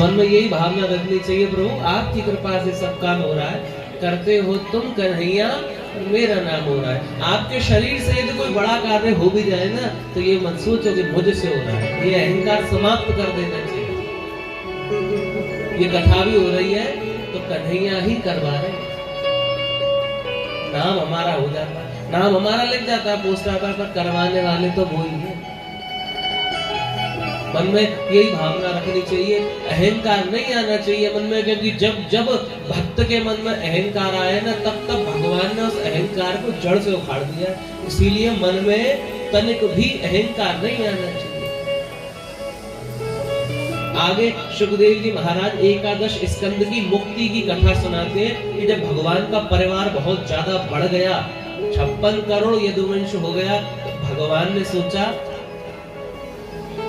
मन में यही भावना रखनी चाहिए, प्रभु आपकी कृपा से सब काम हो रहा है, करते हो तुम कन्हैया, मेरा नाम हो रहा है। आपके शरीर से यदि कोई बड़ा कार्य हो भी जाए ना, तो ये मत सोचो कि मुझसे हो रहा है, ये अहंकार समाप्त कर देना चाहिए। ये कथा भी हो रही है तो कन्हैया ही करवा रहे, नाम हमारा हो जाता, नाम हमारा लिख जाता पोस्ट ऑफिस पर, करवाने वाले तो वो ही है। मन में यही भावना रखनी चाहिए, अहंकार नहीं आना चाहिए मन में, क्योंकि जब जब भक्त के मन में अहंकार आए ना, तब तब भगवान ने उस अहंकार को जड़ से उखाड़ दिया। इसीलिए मन में तनिक भी अहंकार नहीं आना चाहिए। आगे सुखदेव जी महाराज एकादश स्कंद की मुक्ति की कथा सुनाते हैं कि जब भगवान का परिवार बहुत ज्यादा बढ़ गया, 56 करोड़ यदुवंश हो गया, तो भगवान ने सोचा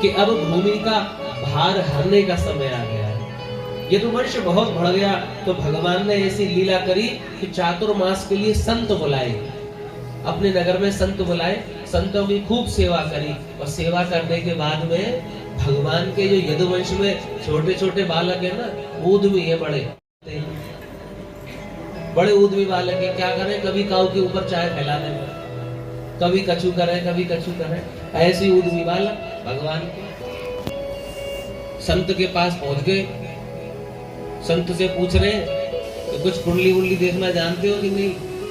कि अब भूमि का भार हरने का समय आ गया है। यदुवंश बहुत बढ़ गया तो भगवान ने ऐसी लीला करी कि चातुर्मास के लिए संत बुलाए, अपने नगर में संत बुलाए, संतों की खूब सेवा करी, और सेवा करने के बाद में भगवान के जो यदुवंश में छोटे छोटे बालक है ना, ऊदमी है, बड़े ऊदमी बालक है, क्या करें, कभी काऊ के ऊपर चाय फैलाने में, कभी कछु करें, कभी कछु करें, ऐसी ऊदमी बालक भगवान के संत के पास पहुंच गए। संत से पूछ रहे तो कुछ कुंडली उंडली देखना जानते हो कि नहीं?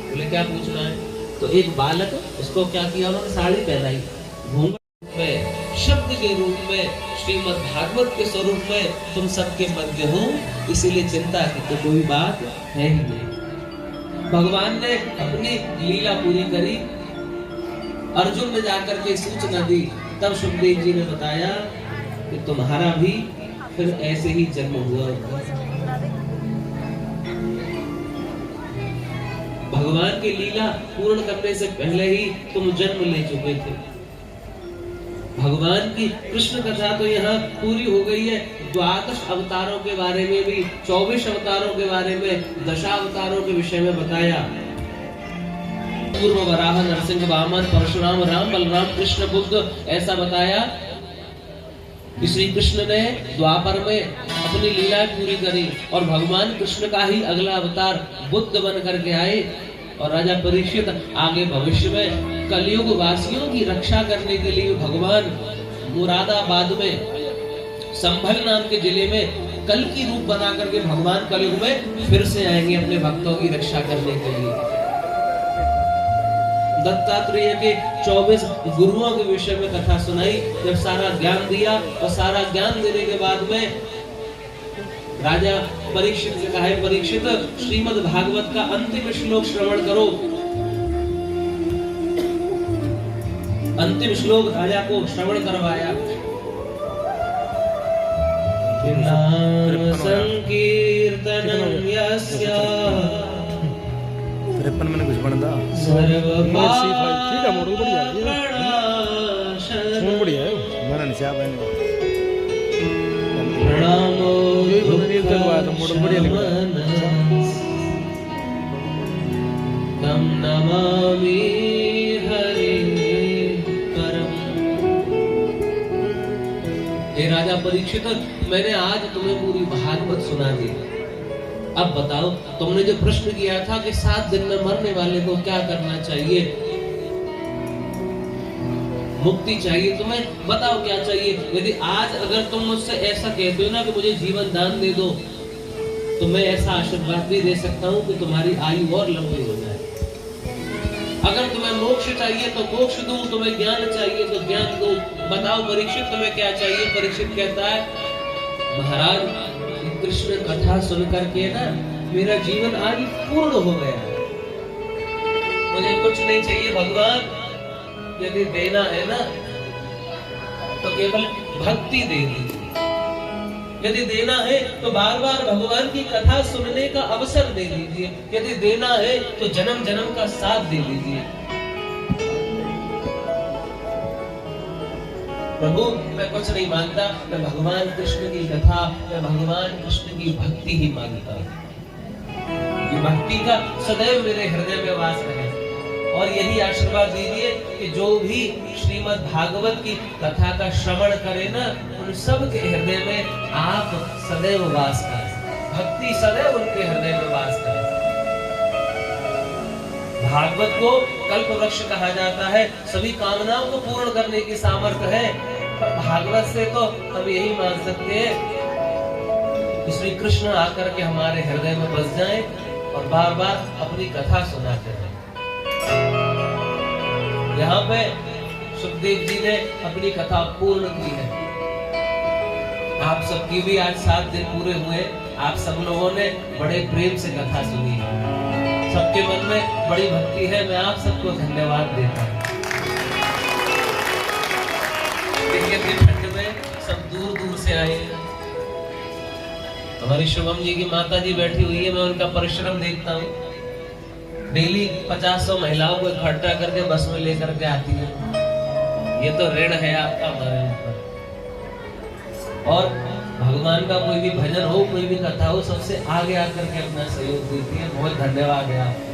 बोले क्या पूछना है? तो एक बालक, उसको क्या किया उन्होंने, साड़ी पहनाई, घूंघट में, शब्द के रूप में, श्रीमद् भागवत के स्वरूप में तुम सबके मध्य हो, इसीलिए चिंता की तो कोई बात है ही नहीं। भगवान ने अपनी लीला पूरी करी, अर्जुन ने जाकर के सूचना दी, तब सुखदेव जी ने बताया कि तुम्हारा भी फिर ऐसे ही जन्म हुआ। भगवान की लीला पूर्ण करने से पहले ही तुम जन्म ले चुके थे। भगवान की कृष्ण कथा तो यहाँ पूरी हो गई है। द्वादश अवतारों के बारे में भी, 24 अवतारों के बारे में, दशावतारों के विषय में बताया। पूर्व वराह, नरसिंह, वामन, परशुराम, राम, बलराम, कृष्ण, बुद्ध, ऐसा बताया। श्री कृष्ण ने द्वापर में अपनी लीला पूरी करी और भगवान कृष्ण का ही अगला अवतार बुद्ध बन करके आए। और राजा परीक्षित आगे भविष्य में कलयुग वासियों की रक्षा करने के लिए भगवान मुरादाबाद में संभल नाम के जिले में कल की रूप बना करके भगवान कलयुग में फिर से आएंगे अपने भक्तों की रक्षा करने के लिए। दत्तात्रेय के 24 गुरुओं के विषय में कथा सुनाई, जब सारा ज्ञान दिया और सारा ज्ञान देने के बाद में राजा परीक्षित से कहा, परीक्षित श्रीमद् भागवत का अंतिम श्लोक श्रवण करो। अंतिम श्लोक राजा को श्रवण करवाया। नाम संकीर्तनं यस्य 53 में कुछ बनता ठीक है, मोड़ बढ़िया है, बढ़िया है, मैंने नहीं चाहा पहने तो मोड़ बढ़िया लिखा तम नमामि हरि परम। हे राजा परीक्षित, मैंने आज तुम्हें पूरी भागवत सुना दी। अब बताओ, तुमने जो प्रश्न किया था कि 7 दिन में मरने वाले को क्या करना चाहिए, मुक्ति चाहिए तुम्हें, बताओ क्या चाहिए। यदि आज अगर तुम मुझसे ऐसा कहते हो ना कि मुझे जीवन दान दे दो, तो मैं ऐसा आशीर्वाद भी दे सकता हूँ कि तुम्हारी आयु और लंबी हो जाए। अगर तुम्हें मोक्ष चाहिए तो मोक्ष दूं, तुम्हें ज्ञान चाहिए तो ज्ञान दूं। बताओ परीक्षित तुम्हें क्या चाहिए? परीक्षित कहता है, महाराज कृष्ण कथा सुन करके ना मेरा जीवन आज पूर्ण हो गया, मुझे कुछ नहीं चाहिए भगवान। यदि देना है ना तो केवल भक्ति दे दीजिए, यदि देना है तो बार बार भगवान की कथा सुनने का अवसर दे दीजिए, यदि देना है तो जन्म जन्म का साथ दे दीजिए। प्रभु मैं कुछ नहीं मांगता, मैं भगवान कृष्ण की कथा, मैं भगवान कृष्ण की भक्ति ही मांगता हूँ। ये भक्ति का सदैव मेरे हृदय में वास रहे। और यही आशीर्वाद दीजिए कि जो भी श्रीमद् भागवत की कथा का श्रवण करे ना, उन सब के हृदय में आप सदैव वास करें, भक्ति सदैव उनके हृदय में वास करे। भागवत को कल्प वृक्ष कहा जाता है, सभी कामनाओं को पूर्ण करने की सामर्थ्य है। पर भागवत से तो हम यही मान सकते हैं कि श्री कृष्ण आकर के हमारे हृदय में बस जाएं और बार बार अपनी कथा सुनाते रहें। यहाँ पे सुखदेव जी ने अपनी कथा पूर्ण की है। आप सबकी भी आज 7 दिन पूरे हुए। आप सब लोगों ने बड़े प्रेम से कथा सुनी है, सबके मन में बड़ी भक्ति है। मैं आप सबको धन्यवाद देता हूँ। देखिए ठंड में सब दूर दूर से आए हैं। हमारी शुभम जी की माता जी बैठी हुई है, मैं उनका परिश्रम देखता हूँ। डेली 50-100 महिलाओं को इकट्ठा करके बस में लेकर के आती है। ये तो ऋण है आपका हमारे ऊपर। और भगवान का कोई भी भजन हो, कोई भी कथा हो, सबसे आगे आकर के अपना सहयोग देती है। बहुत धन्यवाद है आपको।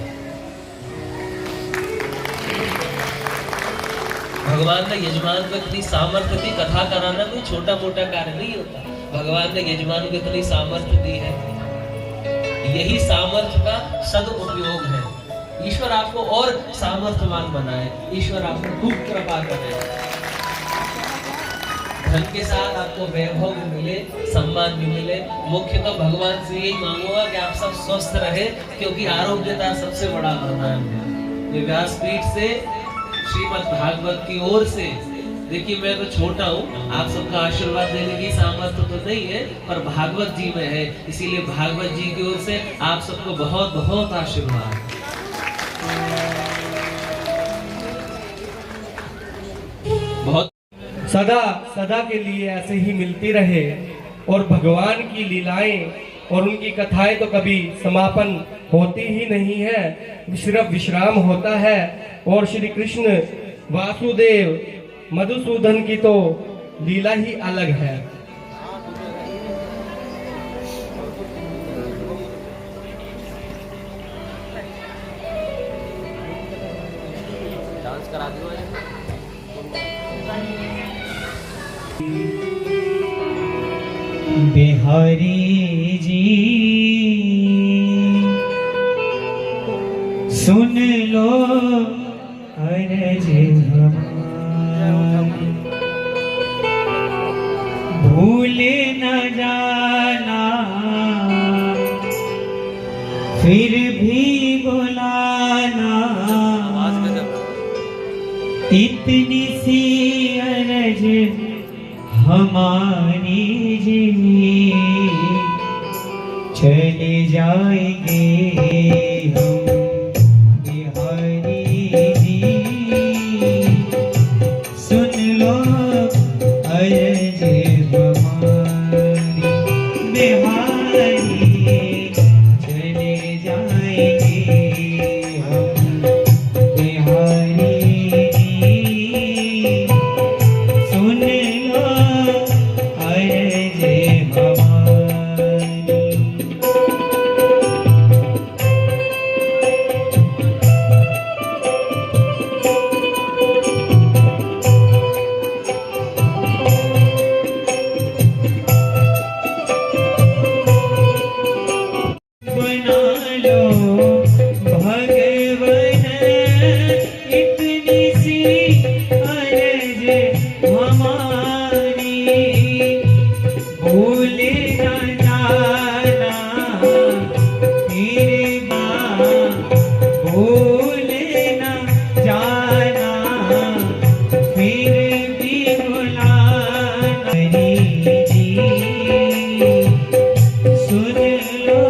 भगवान ने यजमान को इतनी सामर्थ्य दी, कथा कराना कोई छोटा मोटा कार्य नहीं होता। भगवान ने यजमान को इतनी सामर्थ्य दी है, यही सामर्थ्य का सदुपयोग है। ईश्वर आपको और सामर्थ्यवान बनाए, ईश्वर आपको खूब कृपा करे, धन के साथ आपको वैभव भी मिले, सम्मान भी मिले। मुख्य तो भगवान से यही मांगूंगा कि आप सब स्वस्थ रहे, क्योंकि आरोग्यता सबसे बड़ा वरदान है। ये व्यासपीठ से श्रीमद् भागवत की ओर से, देखिए मैं तो छोटा हूँ, आप सबका आशीर्वाद देने की सामर्थ्य तो नहीं है, पर भागवत जी में है। इसीलिए भागवत जी की ओर से आप सबको बहुत बहुत आशीर्वाद। बहुत सदा सदा के लिए ऐसे ही मिलती रहे, और भगवान की लीलाएं और उनकी कथाएं तो कभी समापन होती ही नहीं है, सिर्फ विश्राम होता है। और श्री कृष्ण वासुदेव मधुसूदन की तो लीला ही अलग है। डांस करा दो। बिहारी जी सुन लो अरज हमारी, भूले न जाना फिर भी बुलाना, इतनी सी अरज हमारी जी, चले जाएंगे हम बिहारी जी, सुन लो अर्ज हमारी, बिहारी चले जाएंगे हम बिहारी जी, सुन लो अर्ज हमारी। बना लो भगवन इतनी सी अर्ज हमारी, भूल न जाना फिर भूल न जाना फिर भी बुलाना जी, सुन लो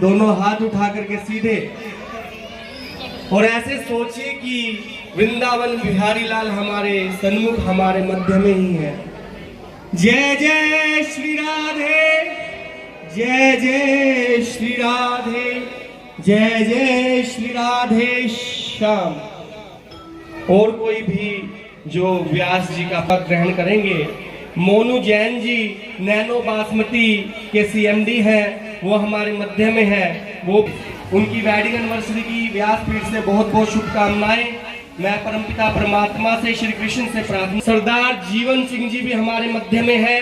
दोनों हाथ उठा करके सीधे, और ऐसे सोचिए कि वृंदावन बिहारी लाल हमारे सन्मुख हमारे मध्य में ही है। जय जय श्री राधे, जय जय श्री राधे, जय जय श्री राधे श्याम। और कोई भी जो व्यास जी का पद ग्रहण करेंगे, मोनू जैन जी नैनो बासमती के सीएमडी हैं, वो हमारे मध्य में है। वो उनकी वेडिंग एनिवर्सरी की व्यासपीठ से बहुत बहुत शुभकामनाएं। मैं परमपिता परमात्मा से, श्री कृष्ण से प्रार्थना। सरदार जीवन सिंह जी भी हमारे मध्य में है।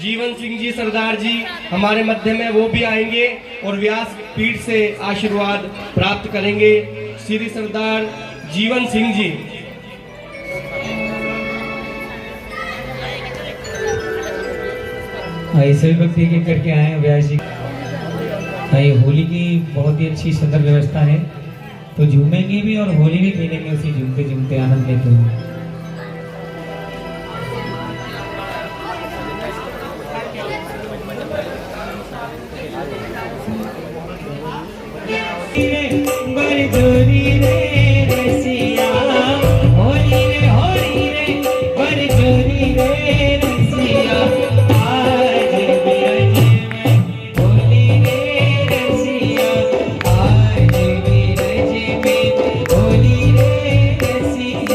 जीवन सिंह जी सरदार जी हमारे मध्य में, वो भी आएंगे और व्यासपीठ से आशीर्वाद प्राप्त करेंगे। श्री सरदार जीवन सिंह जी। सभी भक्ति एक एक करके आए हैं व्यास जी। होली की बहुत ही अच्छी सुंदर व्यवस्था है, तो झूमेंगे भी और होली भी खेलेंगे उसी झूमते झूमते आनंद लेते हुए। बरजोरी रे रसिया, होली रे बरजोरी रे रसिया, आज बिरज में होली रे रसिया, आज बिरज में होली रे रसिया।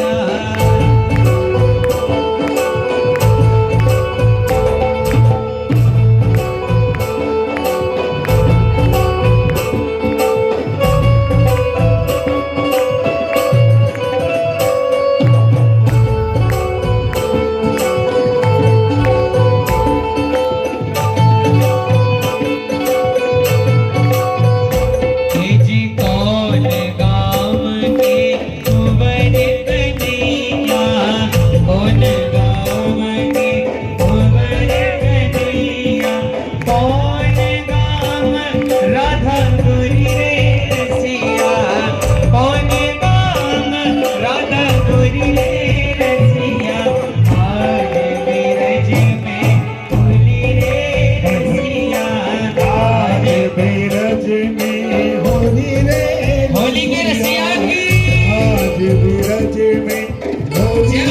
होली के रसिया की आज बिरज में होली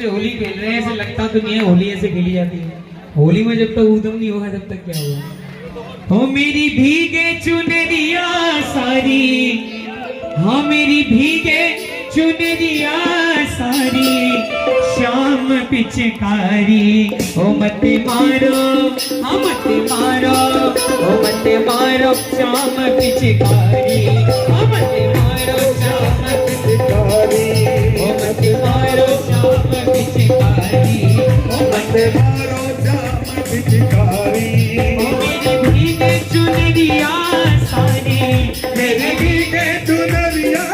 होली खेल रहे हैं, ऐसे लगता तो नहीं है होली ऐसे खेली जाती है। होली में जब तक ऊधम नहीं होगा तब तक क्या होगा। हो मेरी भीगे चुनरिया सारी, हाँ मेरी भीगे चुनरिया सारी, शाम पिचकारी ओ मत मारो, हाँ मत मारो, ओ मत मारो शाम पिचकारी, हाँ मत मारो शाम पिचकारी, ओ मत मारो शाम पिचकारी, ओ मत मारो शाम पिचकारी। ओ मेरी भीगे चुनरिया सारी, मेरी भीगे चुनरिया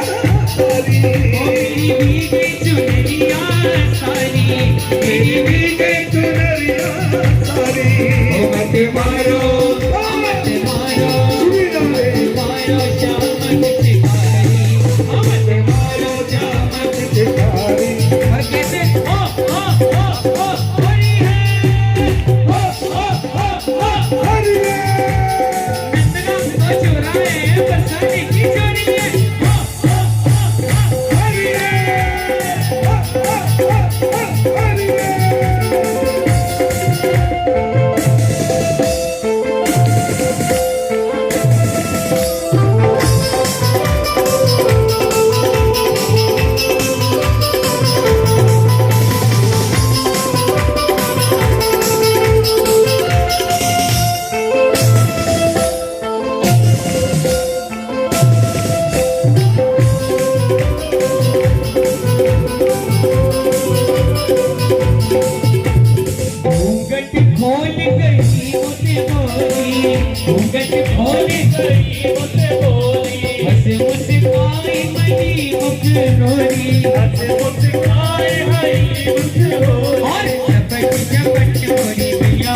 सारी, ओ मेरी भीगे चुनरिया सारी, मेरी भीगे चुनरिया सारी, ओ मत मारो, ओ मत मारो, मारो शाम पिचकारी, ओ मत मारो शाम पिचकारी। और कैसे हो होली है, हो पलक खोले हंस मुस्काए मनी मुख रोरी और झपट झपट मोरी भैया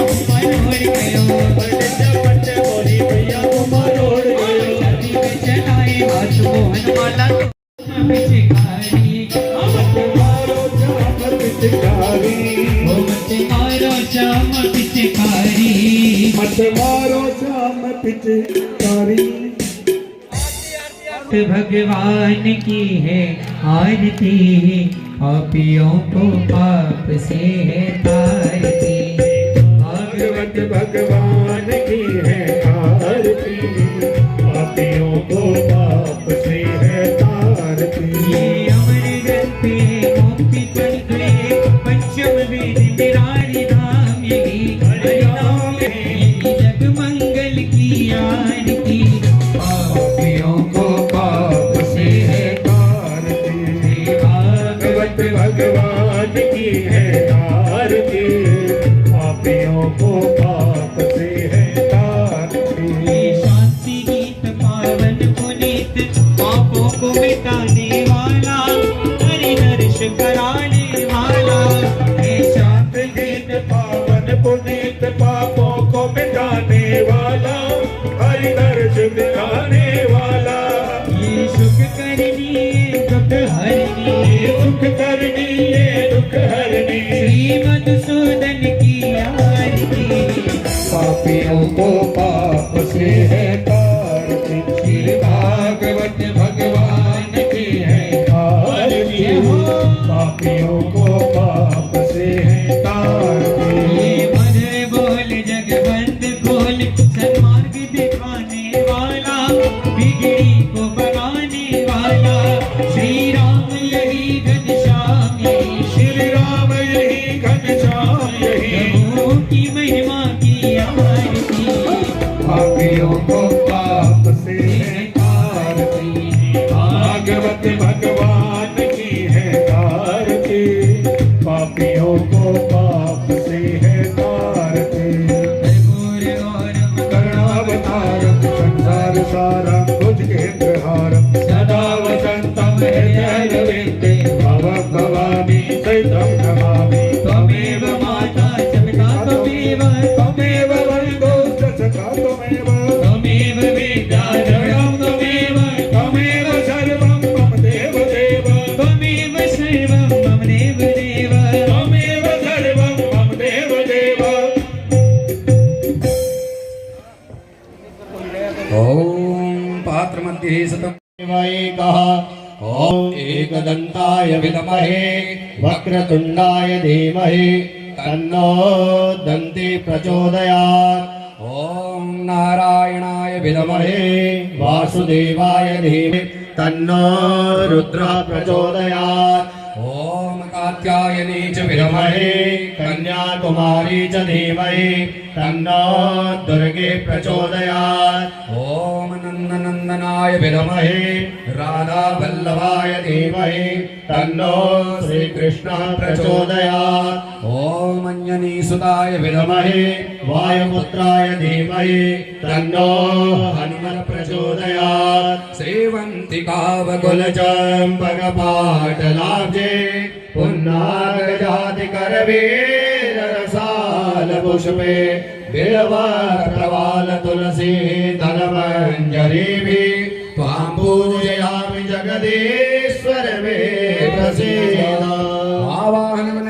ऊपर उड़ गयो छाती पे चलाए हाथ मोहन माला पिचकारी मत मारो श्याम पिचकारी भगवान की है आरती पापियों को पाप से है तारती भागवत भगवान की है आरती पापियों को पाप से है तारती ये अमर ग्रंथ है मोक्ति पढ़ गए पंचम वेद निरारी धाम यही हरिनाम यही जग मंगल की आरती पापियों को पाप से है तारती भागवत भगवान की है आरती पापियों को पाप से है तारती शांति गीत पावन पुनीत पापों को मिटाने वाला हरि दर्श कराने वाला हे शांत गीत पावन पुनीत पापों को मिटाने वाला हरि दर्श दिखाने वाला ये सुख करनी ये दुख हरनी सुख करनी ये दुख हरनी श्री मधुसूदन की आरती पापियों को पाप से है तारती श्री भागवत भगवान की है आरती पापियों को पाप से है तारती ये मधुर बोल जगबंद खोल सन्मार्ग दिखाने वाला बिगड़ी को बनाने वाला श्री राम यही घनश्याम यही श्री राम यही घनश्याम यही प्रभु की महिमा की आरती पापियों को पाप से है तारती भागवत भगवान की है आरती पापियों को पाप से है तारती कर्पूर गौरम करुणावतारम संसार सारम भुजगेन्द्रहारम सदा वसन्तं हृदयरविन्दे भवं भवानी सहितं नमामि त्वमेव माता च पिता त्वमेव त्वमेव वरदो सखा त्वमेव त्वमेव विद्याधरं त्वमेव त्वमेव सर्वं मम देव देव त्वमेव सर्वं मम देव देव त्वमेव सर्वं मम देव देव ओम पात्र मध्ये सतम ओम एकदंताय विद्महे वक्रतुंडाय धीमहि तन्नो दन्ति प्रचोदयात् ओम नारायणाय विद्महे वासुदेवाय धीमहि तन्नो रुद्रः प्रचोदयात् ओम कात्यायनी च विद्महे विद्महे कन्याकुमारी च धीमहि तन्नो दुर्गे प्रचोदयात् ओम नंदनंदनाय विद्महे राधा वल्लभाय धीमहि तन्नो श्रीकृष्णः प्रचोदयात् ओम अंजनी सुताय विद्महे वायुपुत्राय धीमहि तन्नो हनुमत् प्रचोदयात् सेवन्ति कावकुल कुलचम्पकपाटलाब्जे पुन्नागजाति करवीर रसाल पुष्पे बिल्वप्रवाल तुलसी दलमञ्जरीभिः त्वां पूजयामि जगदीश्वर मे प्रसीद आवाहनं न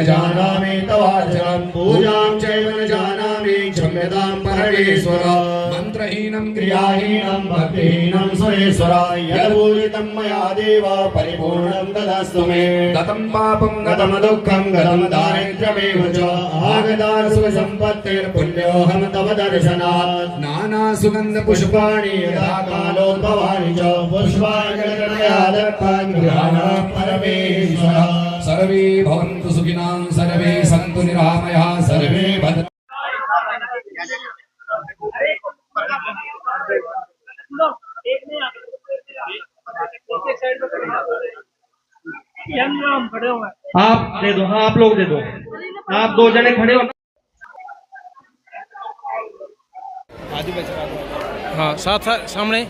जानामि तवाचलं पूजां चैव न जानामि क्षम्यतां परमेश्वर मंत्रहीनं क्रियाहीनं भक्तिहीनं सुरेश्वर यद्पूजितं मया देव परिपूर्णं तदस्तु मे गतं पापं गतं दुःखं गतं दारिद्र्यमेव च आगतान् सुखसम्पत्तिर्पुण्योऽहं तव दर्शनात् नाना सुगंध पुष्प पुष्पाणि यदा कालोद्भवानि च पुष्पाणि दत्तानि गृहाणः परमेश्वर सर्वे भवन्तु सुखिनां सर्वे सन्तु निरामयाः सर्वे भद्र आप दे दो, हाँ आप लोग दे दो, आप दो जने खड़े हो। हाँ साथ सामने